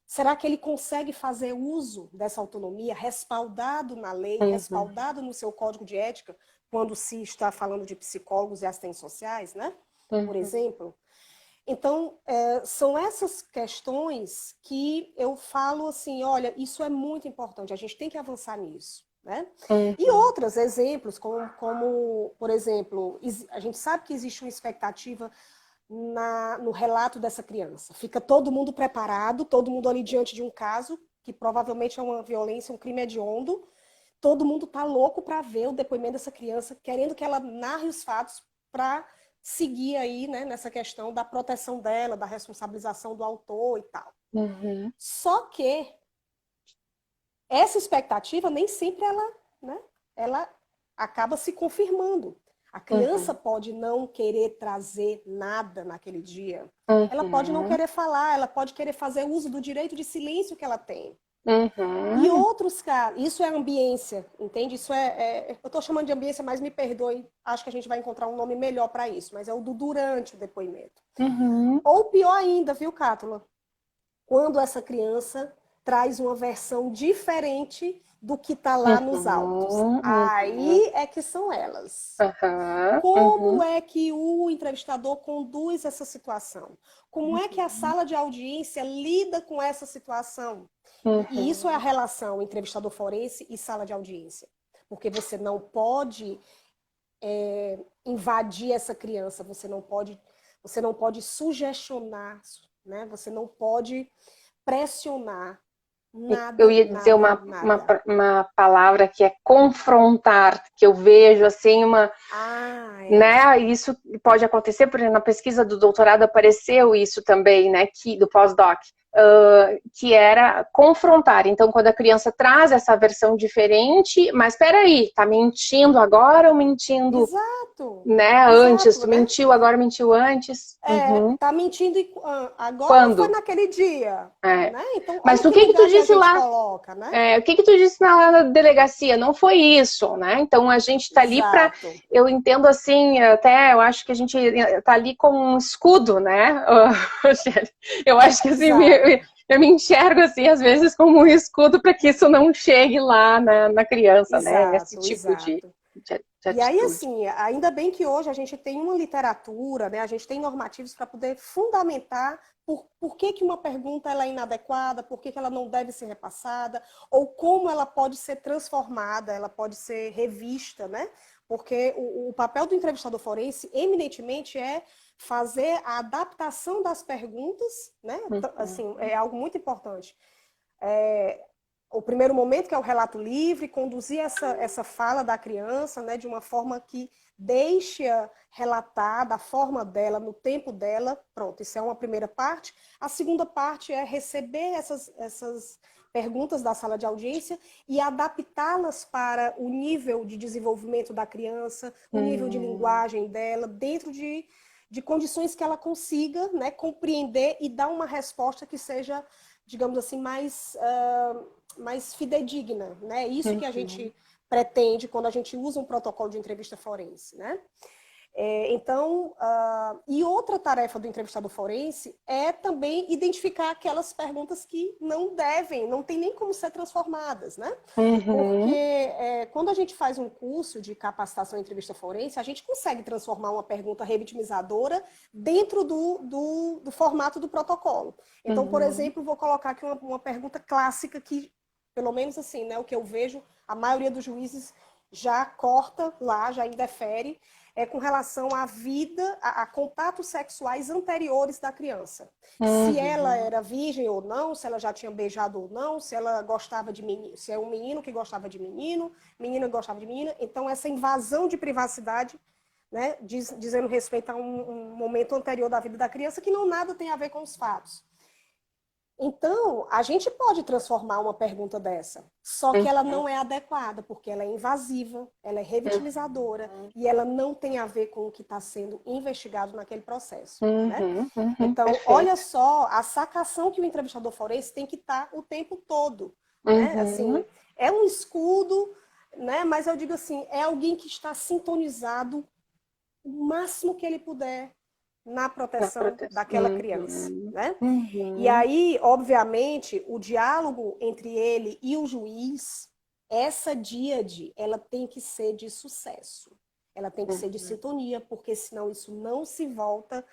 Será que ele consegue fazer uso dessa autonomia, respaldado na lei, respaldado no seu código de ética, quando se está falando de psicólogos e assistentes sociais, né? Por exemplo. Então, são essas questões que eu falo assim, olha, isso é muito importante, a gente tem que avançar nisso. Né? E outros exemplos, como, por exemplo, a gente sabe que existe uma expectativa no relato dessa criança. Fica todo mundo preparado, todo mundo ali diante de um caso, que provavelmente é uma violência, um crime hediondo, todo mundo está louco para ver o depoimento dessa criança, querendo que ela narre os fatos para seguir aí, né, nessa questão da proteção dela, da responsabilização do autor e tal. Só que essa expectativa nem sempre ela acaba se confirmando. A criança pode não querer trazer nada naquele dia. Ela pode não querer falar, ela pode querer fazer uso do direito de silêncio que ela tem. E outros casos, isso é ambiência, entende? Isso eu estou chamando de ambiência, mas me perdoe, acho que a gente vai encontrar um nome melhor para isso, mas é o do durante o depoimento. Ou pior ainda, viu, Cátula? Quando essa criança traz uma versão diferente do que está lá nos autos. Aí é que são elas. Como é que o entrevistador conduz essa situação? Como é que a sala de audiência lida com essa situação? E isso é a relação entrevistador forense e sala de audiência. Porque você não pode invadir essa criança, você não pode sugestionar, né? Você não pode pressionar. Nada, eu ia dizer uma palavra que é confrontar, que eu vejo assim né? Isso pode acontecer, porque na pesquisa do doutorado apareceu isso também, né? Do pós-doc, que era confrontar. Então, quando a criança traz essa versão diferente, mas espera aí, tá mentindo agora ou mentindo, Exato, né, antes? exato, Tu né? mentiu agora, mentiu antes? Uhum. Tá mentindo agora ou foi Quando? naquele dia? É. Né? Então, Mas olha o que que que tu lugar que a disse gente lá? coloca, né? O que que tu disse na delegacia? Não foi isso, né? Então a gente tá ali para, Exato, eu entendo assim, até eu acho que a gente tá ali com um escudo, né? Eu acho que assim, exato, eu me enxergo assim às vezes como um escudo para que isso não chegue lá na criança, né? Nesse exato, tipo de, exato. de E aí, atitude. assim, ainda bem que hoje a gente tem uma literatura, né? A gente tem normativos para poder fundamentar por que, que uma pergunta ela é inadequada, por que, que ela não deve ser repassada, ou como ela pode ser transformada, ela pode ser revista, né? Porque o papel do entrevistador forense, eminentemente, é fazer a adaptação das perguntas, né? Assim, é algo muito importante. O primeiro momento, que é o relato livre, conduzir essa fala da criança, né, de uma forma que deixe-a relatar da forma dela, no tempo dela. Pronto, isso é uma primeira parte. A segunda parte é receber essas perguntas da sala de audiência e adaptá-las para o nível de desenvolvimento da criança, o nível de linguagem dela, dentro de condições que ela consiga, né, compreender e dar uma resposta que seja, digamos assim, mais fidedigna, né? Isso que a gente pretende quando a gente usa um protocolo de entrevista forense, né? Então, e outra tarefa do entrevistador forense é também identificar aquelas perguntas que não tem nem como ser transformadas, né? Porque quando a gente faz um curso de capacitação em entrevista forense, a gente consegue transformar uma pergunta revitimizadora dentro do formato do protocolo. Então, por exemplo, vou colocar aqui uma pergunta clássica que, pelo menos assim, né, o que eu vejo, a maioria dos juízes já corta lá, já indefere, com relação à vida, a contatos sexuais anteriores da criança. Se ela era virgem ou não, se ela já tinha beijado ou não, se ela gostava de menino, se é um menino que gostava de menino, menina que gostava de menina. Então, essa invasão de privacidade, né, dizendo respeito a um momento anterior da vida da criança que não nada tem a ver com os fatos. Então, a gente pode transformar uma pergunta dessa, só que ela não é adequada, porque ela é invasiva, ela é revitimizadora e ela não tem a ver com o que está sendo investigado naquele processo. Né? Então, olha Perfeito. só a sacação que o entrevistador forense tem que estar o tempo todo. Né? Assim, é um escudo, né? Mas eu digo assim, é alguém que está sintonizado o máximo que ele puder na proteção daquela criança. Né? E aí, obviamente, o diálogo entre ele e o juiz, essa díade, ela tem que ser de sucesso. Ela tem que ser de sintonia, porque senão isso não se volta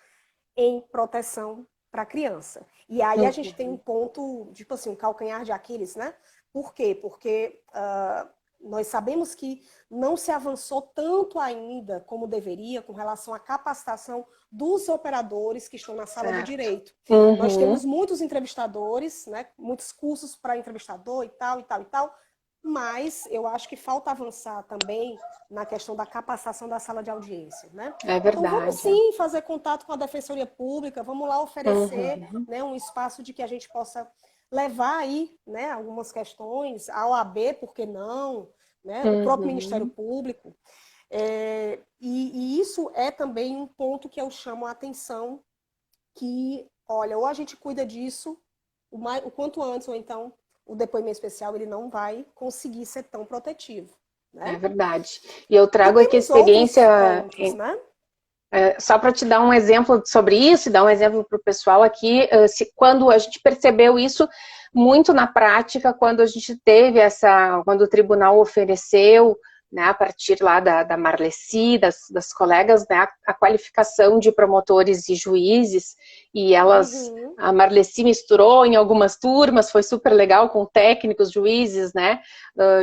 em proteção para a criança. E aí a gente tem um ponto, tipo assim, um calcanhar de Aquiles, né? Por quê? Porque nós sabemos que não se avançou tanto ainda como deveria com relação à capacitação dos operadores que estão na sala de direito. Nós temos muitos entrevistadores, né, muitos cursos para entrevistador e tal, e tal, e tal, mas eu acho que falta avançar também na questão da capacitação da sala de audiência. Né? É Então, vamos verdade. sim fazer contato com a Defensoria Pública, vamos lá oferecer né, um espaço de que a gente possa levar aí, né, algumas questões, a OAB, por que não, né, o próprio Ministério Público. E isso é também um ponto que eu chamo a atenção, que, olha, ou a gente cuida disso o quanto antes, ou então o depoimento especial ele não vai conseguir ser tão protetivo. Né? É verdade. E eu E trago aqui a temos outros experiência, pontos, né? só para te dar um exemplo sobre isso, e dar um exemplo para o pessoal aqui, quando a gente percebeu isso muito na prática, quando a gente teve quando o tribunal ofereceu, né, a partir lá da Marleci, das colegas, né, a qualificação de promotores e juízes, e a Marleci misturou em algumas turmas, foi super legal, com técnicos, juízes, né,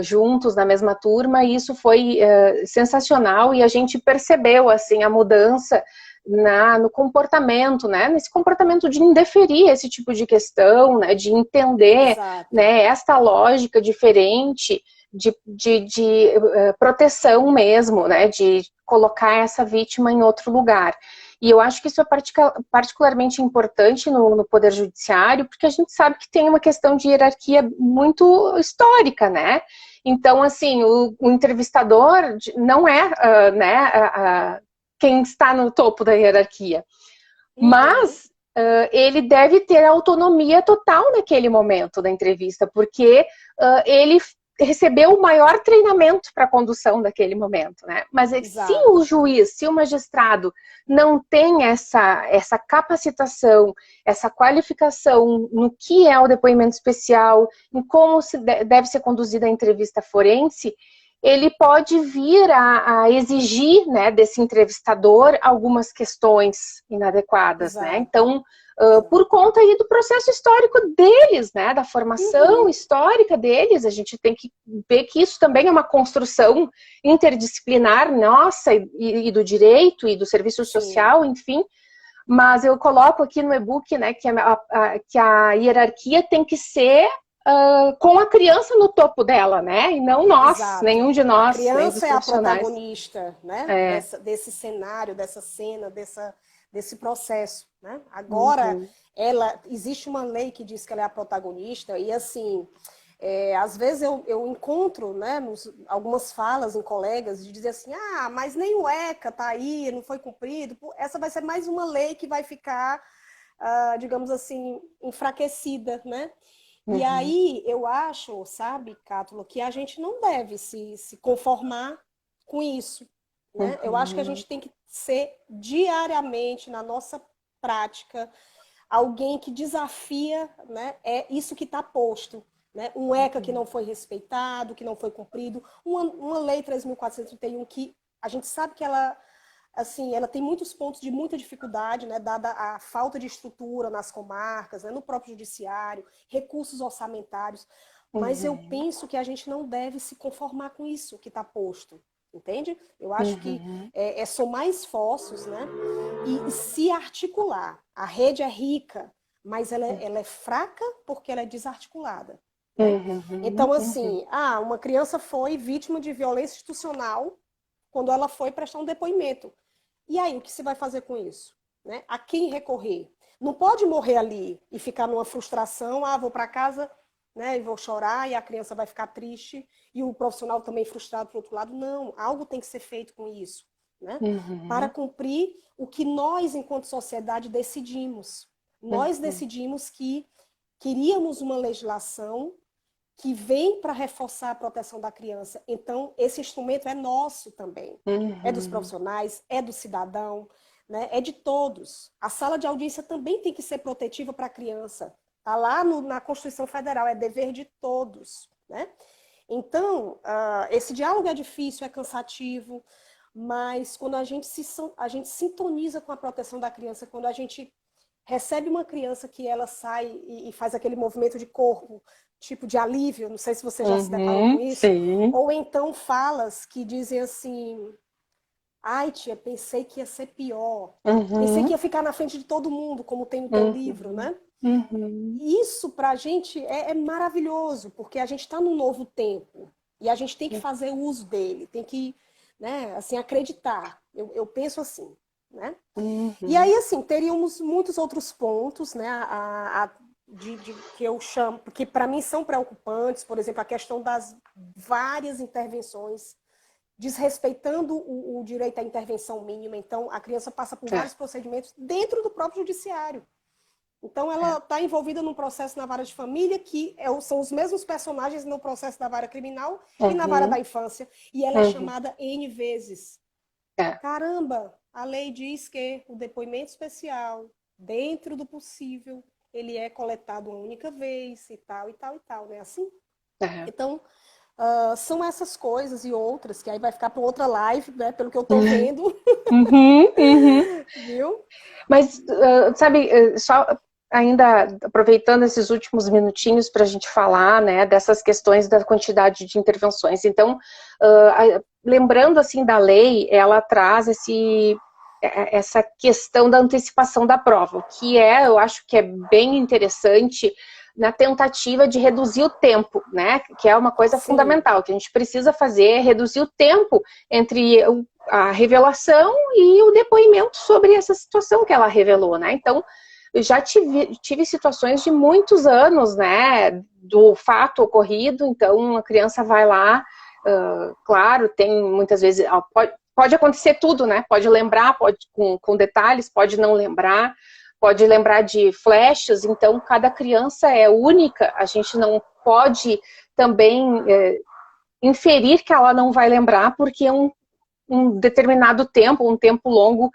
juntos na mesma turma, e isso foi sensacional, e a gente percebeu, assim, a mudança no comportamento, né, nesse comportamento de indeferir esse tipo de questão, né, de entender, né, esta lógica diferente de proteção mesmo, né, de colocar essa vítima em outro lugar. E eu acho que isso é particularmente importante no Poder Judiciário, porque a gente sabe que tem uma questão de hierarquia muito histórica, né? Então, assim, o entrevistador não é quem está no topo da hierarquia, mas ele deve ter autonomia total naquele momento da entrevista, porque ele recebeu o maior treinamento para a condução daquele momento, né? Mas se o juiz, se o magistrado não tem essa capacitação, essa qualificação no que é o depoimento especial, em como deve ser conduzida a entrevista forense, ele pode vir a exigir, né, desse entrevistador algumas questões inadequadas, né? Então, por conta aí do processo histórico deles, né, da formação histórica deles, a gente tem que ver que isso também é uma construção interdisciplinar nossa e do direito e do serviço social, enfim. Mas eu coloco aqui no e-book, né, que a hierarquia tem que ser com a criança no topo dela, né? E não nós, nenhum de nós. A criança é a protagonista, né? Desse cenário, dessa cena, desse processo, né? Agora, existe uma lei que diz que ela é a protagonista e, assim, às vezes eu encontro, né, algumas falas em colegas de dizer assim, mas nem o ECA tá aí, não foi cumprido. Essa vai ser mais uma lei que vai ficar, digamos assim, enfraquecida, né? E aí, eu acho, sabe, Cátulo, que a gente não deve se conformar com isso, né? Eu acho que a gente tem que ser diariamente, na nossa prática, alguém que desafia, né, isso que está posto, né? Um ECA que não foi respeitado, que não foi cumprido, uma lei 3.431 que a gente sabe que ela... Assim, ela tem muitos pontos de muita dificuldade, né, dada a falta de estrutura nas comarcas, né, no próprio judiciário, recursos orçamentários, mas eu penso que a gente não deve se conformar com isso que está posto, entende? Eu acho que somar esforços, né, e se articular. A rede é rica, mas ela é fraca porque ela é desarticulada. Né? Então, assim, uma criança foi vítima de violência institucional quando ela foi prestar um depoimento. E aí, o que se vai fazer com isso? Né? A quem recorrer? Não pode morrer ali e ficar numa frustração, vou para casa, né, e vou chorar, e a criança vai ficar triste, e o profissional também frustrado para o outro lado. Não, algo tem que ser feito com isso, né? Para cumprir o que nós, enquanto sociedade, decidimos. Nós decidimos que queríamos uma legislação que vem para reforçar a proteção da criança. Então, esse instrumento é nosso também. É dos profissionais, é do cidadão, né? É de todos. A sala de audiência também tem que ser protetiva para a criança. Está lá na Constituição Federal, é dever de todos. Né? Então, esse diálogo é difícil, é cansativo, mas quando a gente sintoniza com a proteção da criança, quando a gente recebe uma criança que ela sai e faz aquele movimento de corpo, tipo de alívio, não sei se você já se deparou com isso, sim. Ou então falas que dizem assim, ai tia, pensei que ia ser pior, pensei que ia ficar na frente de todo mundo, como tem no teu livro, né? Isso para a gente é maravilhoso, porque a gente está num novo tempo, e a gente tem que fazer uso dele, tem que, né, assim, acreditar, eu penso assim, né? E aí, assim, teríamos muitos outros pontos, né, que eu chamo, que para mim são preocupantes, por exemplo, a questão das várias intervenções, desrespeitando o direito à intervenção mínima. Então, a criança passa por vários procedimentos dentro do próprio judiciário. Então, ela está envolvida num processo na vara de família, que são os mesmos personagens no processo da vara criminal e na vara da infância. E ela é chamada N vezes. Caramba, a lei diz que o depoimento especial, dentro do possível, ele é coletado uma única vez e tal, e tal, e tal, não é assim? Então, são essas coisas e outras, que aí vai ficar para outra live, né, pelo que eu estou vendo. Viu? Mas, sabe, só ainda aproveitando esses últimos minutinhos para a gente falar, né, dessas questões da quantidade de intervenções. Então, lembrando, assim, da lei, ela traz essa questão da antecipação da prova, que eu acho que é bem interessante na tentativa de reduzir o tempo, né? Que é uma coisa fundamental, que a gente precisa fazer, é reduzir o tempo entre a revelação e o depoimento sobre essa situação que ela revelou, né? Então, eu já tive situações de muitos anos, né, do fato ocorrido, então a criança vai lá, claro, tem muitas vezes, pode acontecer tudo, né, pode lembrar, pode com detalhes, pode não lembrar, pode lembrar de flashes, então cada criança é única, a gente não pode também inferir que ela não vai lembrar, porque um determinado tempo, um tempo longo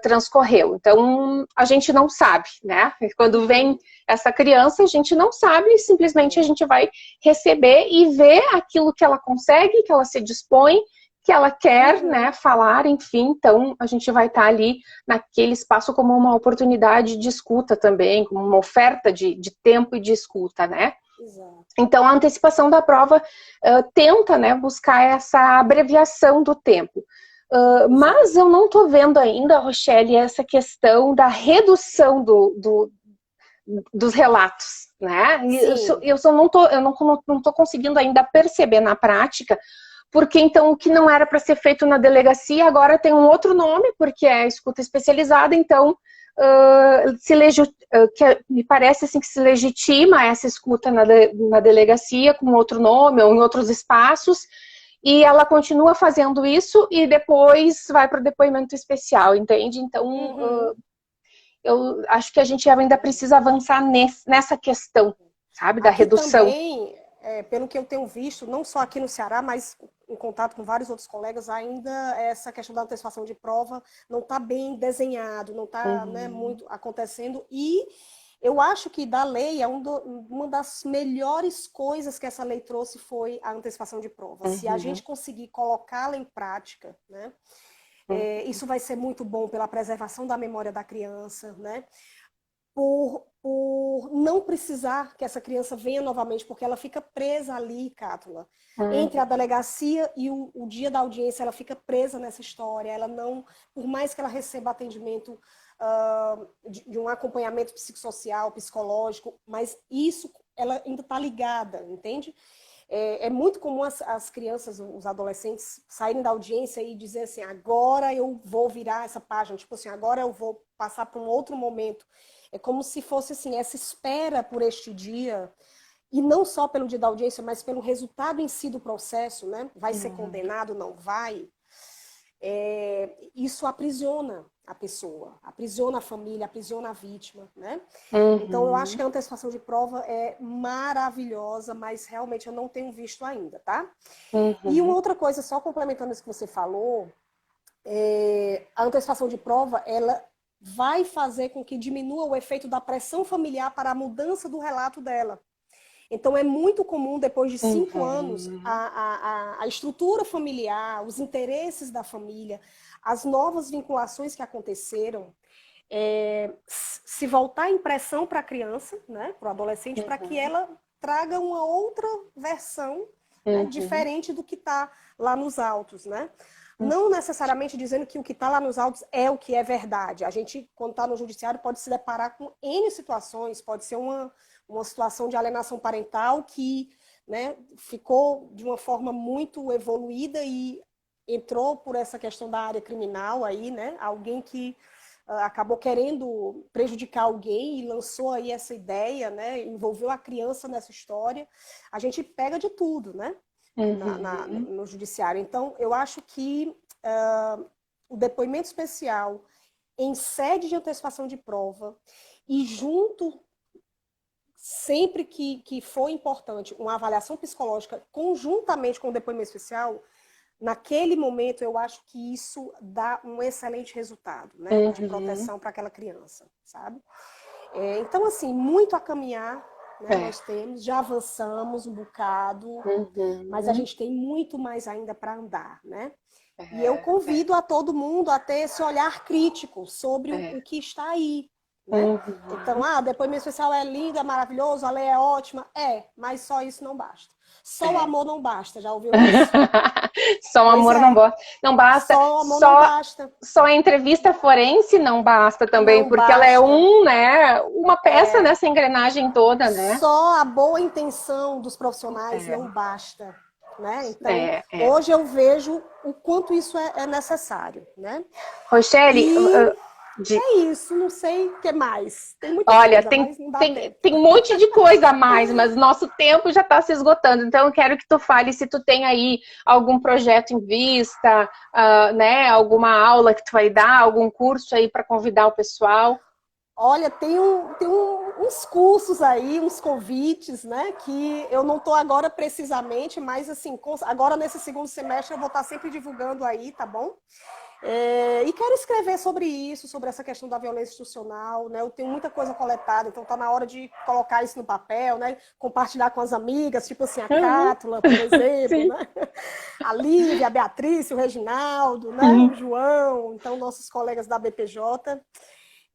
transcorreu. Então, a gente não sabe, né? Quando vem essa criança, a gente não sabe, simplesmente a gente vai receber e ver aquilo que ela consegue, que ela se dispõe, que ela quer, né, falar, enfim. Então, a gente vai estar ali naquele espaço como uma oportunidade de escuta também, como uma oferta de tempo e de escuta, né? Exato. Então, a antecipação da prova tenta, né, buscar essa abreviação do tempo. Mas eu não estou vendo ainda, Rochelle, essa questão da redução dos relatos, né? Eu só não estou conseguindo ainda perceber na prática, porque então o que não era para ser feito na delegacia agora tem um outro nome, porque é escuta especializada, então me parece assim que se legitima essa escuta na delegacia com outro nome ou em outros espaços, e ela continua fazendo isso e depois vai para o depoimento especial, entende? Então, eu acho que a gente ainda precisa avançar nessa questão, sabe, da Aqui redução. Também, pelo que eu tenho visto, não só aqui no Ceará, mas em contato com vários outros colegas, ainda essa questão da antecipação de prova não está bem desenhado, não está muito acontecendo. E eu acho que da lei, uma das melhores coisas que essa lei trouxe foi a antecipação de prova. Se a gente conseguir colocá-la em prática, né, isso vai ser muito bom pela preservação da memória da criança, né? Por não precisar que essa criança venha novamente, porque ela fica presa ali, Cátula, entre a delegacia e o dia da audiência, ela fica presa nessa história, ela não, por mais que ela receba atendimento de um acompanhamento psicossocial, psicológico, mas isso, ela ainda está ligada, entende? É muito comum as crianças, os adolescentes saírem da audiência e dizer assim, agora eu vou virar essa página, tipo assim, agora eu vou passar para um outro momento. É como se fosse assim, essa espera por este dia, e não só pelo dia da audiência, mas pelo resultado em si do processo, né? Vai ser condenado, não vai? Isso aprisiona a pessoa, aprisiona a família, aprisiona a vítima, né? Então, eu acho que a antecipação de prova é maravilhosa, mas realmente eu não tenho visto ainda, tá? E uma outra coisa, só complementando isso que você falou, a antecipação de prova, ela vai fazer com que diminua o efeito da pressão familiar para a mudança do relato dela. Então, é muito comum, depois de 5 anos, a estrutura familiar, os interesses da família, as novas vinculações que aconteceram, se voltar em pressão para a criança, né, para o adolescente, para que ela traga uma outra versão, né, diferente do que está lá nos autos, né? Não necessariamente dizendo que o que está lá nos autos é o que é verdade. A gente, quando está no judiciário, pode se deparar com N situações, pode ser uma situação de alienação parental que, né, ficou de uma forma muito evoluída e entrou por essa questão da área criminal aí, né? Alguém que acabou querendo prejudicar alguém e lançou aí essa ideia, né? Envolveu a criança nessa história. A gente pega de tudo, né? No judiciário. Então, eu acho que o depoimento especial em sede de antecipação de prova e junto, sempre que for importante, uma avaliação psicológica conjuntamente com o depoimento especial, naquele momento eu acho que isso dá um excelente resultado, né, de proteção para aquela criança, sabe? Então, assim, muito a caminhar, né, nós temos, já avançamos um bocado, mas a gente tem muito mais ainda para andar, né? E eu convido a todo mundo a ter esse olhar crítico sobre o que está aí, né? Então, o depoimento especial é lindo, é maravilhoso, a lei é ótima, mas só isso não basta. Só o amor não basta, já ouviu isso? Só o amor não basta. Só o amor não basta. Só a entrevista forense não basta também, porque ela é uma peça nessa engrenagem toda, né? Só a boa intenção dos profissionais não basta. né? Então, hoje eu vejo o quanto isso é necessário, né? Rochelle, é isso, não sei o que mais. Tem muita olha, coisa, mas não dá tempo. tem um monte de coisa a mais, mas nosso tempo já está se esgotando. Então, eu quero que tu fale se tu tem aí algum projeto em vista, né? Alguma aula que tu vai dar, algum curso aí para convidar o pessoal. Olha, tem uns cursos aí, uns convites, né? Que eu não estou agora precisamente, mas assim, agora nesse segundo semestre eu vou estar sempre divulgando aí, tá bom? E quero escrever sobre isso, sobre essa questão da violência institucional, né? Eu tenho muita coisa coletada, então está na hora de colocar isso no papel, né? Compartilhar com as amigas, tipo assim, a Cátula, por exemplo, né? A Lívia, a Beatriz, o Reginaldo, né? O João, então nossos colegas da BPJ.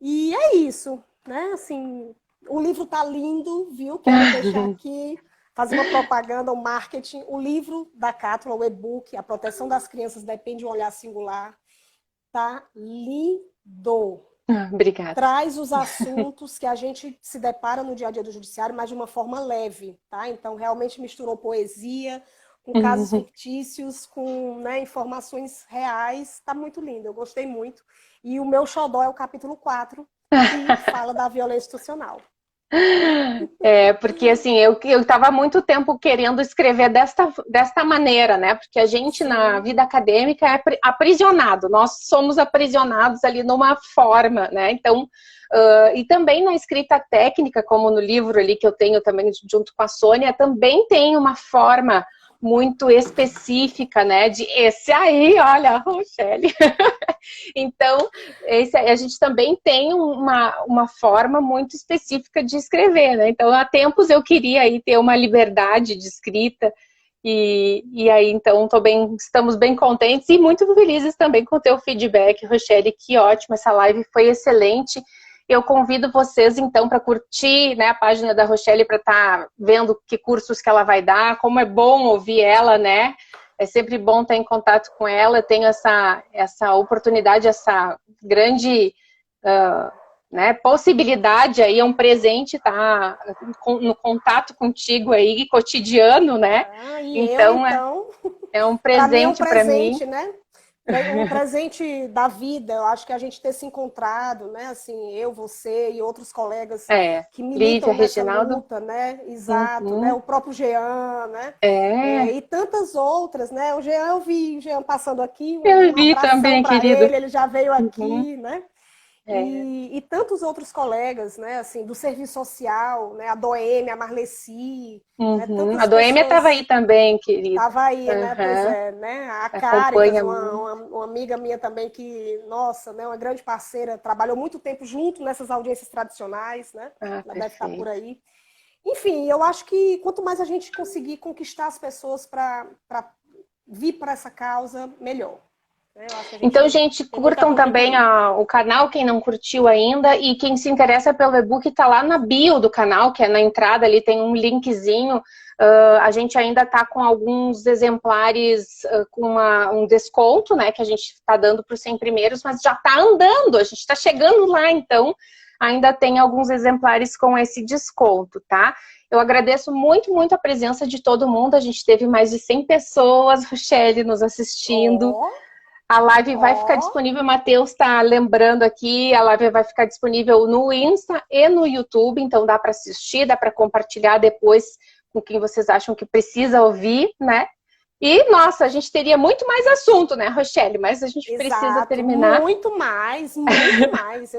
E é isso, né? Assim, o livro tá lindo, viu? Quero deixar aqui, fazer uma propaganda, um marketing. O livro da Cátula, o e-book, A Proteção das Crianças Depende de um Olhar Singular, tá lindo. Obrigada. Traz os assuntos que a gente se depara no dia a dia do judiciário, mas de uma forma leve, tá? Então, realmente misturou poesia com casos fictícios, com, né, informações reais. Tá muito lindo, eu gostei muito. E o meu xodó é o capítulo 4, que fala da violência institucional. Porque assim, eu estava há muito tempo querendo escrever desta maneira, né? Porque a gente, na vida acadêmica, é aprisionado. Nós somos aprisionados ali numa forma, né? Então, e também na escrita técnica, como no livro ali que eu tenho também junto com a Sônia, também tem uma forma muito específica, né? De esse aí, olha, Rochelle. Então, a gente também tem uma forma muito específica de escrever, né? Então, há tempos eu queria aí ter uma liberdade de escrita e aí, então, estamos bem contentes e muito felizes também com o teu feedback, Rochelle, que ótimo, essa live foi excelente. Eu convido vocês, então, para curtir, né, a página da Rochelle, para estar vendo que cursos que ela vai dar, como é bom ouvir ela, né? É sempre bom estar em contato com ela. Eu tenho essa oportunidade, essa grande né, possibilidade aí, é um presente estar no contato contigo aí, cotidiano, né? Então, é um presente para mim. Né? Um presente da vida, eu acho que a gente ter se encontrado, né? Assim, eu, você e outros colegas que militam Lívia, nessa Reginaldo. luta, né? Exato, né? O próprio Jean, né? E tantas outras, né? O Jean, eu vi o Jean passando aqui, eu vi também, querido. Ele já veio aqui, né? E tantos outros colegas, né, assim, do serviço social, né, a Doêmia, a Marleci, né, a Doêmia estava aí também, querida. Estava aí, né, pois é, né, a Caritas, uma amiga minha também que, nossa, né, uma grande parceira, trabalhou muito tempo junto nessas audiências tradicionais, né, ela deve estar por aí. Enfim, eu acho que quanto mais a gente conseguir conquistar as pessoas para vir para essa causa, melhor. Então, gente, curtam também o canal, quem não curtiu ainda, e quem se interessa pelo e-book está lá na bio do canal, que é na entrada ali, tem um linkzinho. A gente ainda está com alguns exemplares com um desconto, né, que a gente está dando para os 100 primeiros, mas já está andando, a gente está chegando lá, então ainda tem alguns exemplares com esse desconto, tá? Eu agradeço muito, muito a presença de todo mundo, a gente teve mais de 100 pessoas, Rochelle, nos assistindo. A live vai ficar disponível, o Matheus está lembrando aqui, a live vai ficar disponível no Insta e no YouTube, então dá para assistir, dá para compartilhar depois com quem vocês acham que precisa ouvir, né? E, nossa, a gente teria muito mais assunto, né, Rochelle? Mas a gente precisa terminar. Muito mais, muito mais.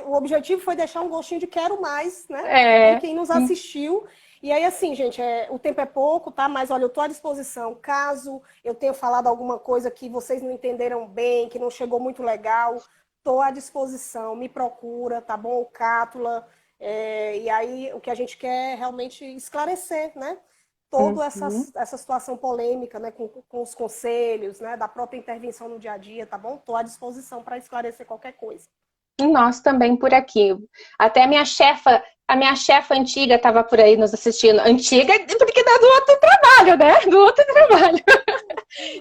O objetivo foi deixar um gostinho de quero mais, né? Para quem nos assistiu. E aí, assim, gente, o tempo é pouco, tá? Mas, olha, eu estou à disposição. Caso eu tenha falado alguma coisa que vocês não entenderam bem, que não chegou muito legal, estou à disposição. Me procura, tá bom? O Cátula. E aí, o que a gente quer é realmente esclarecer, né? Toda essa situação polêmica, né? Com os conselhos, né? Da própria intervenção no dia a dia, tá bom? Estou à disposição para esclarecer qualquer coisa. E nós também por aqui. Até a minha chefa antiga estava por aí nos assistindo. Antiga porque dá do outro trabalho, né? Do outro trabalho.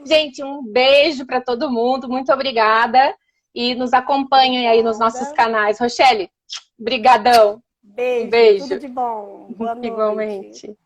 Gente, um beijo para todo mundo. Muito obrigada. E nos acompanhem aí nos nossos canais. Rochelle, brigadão. Beijo. Tudo de bom. Boa noite. Igualmente.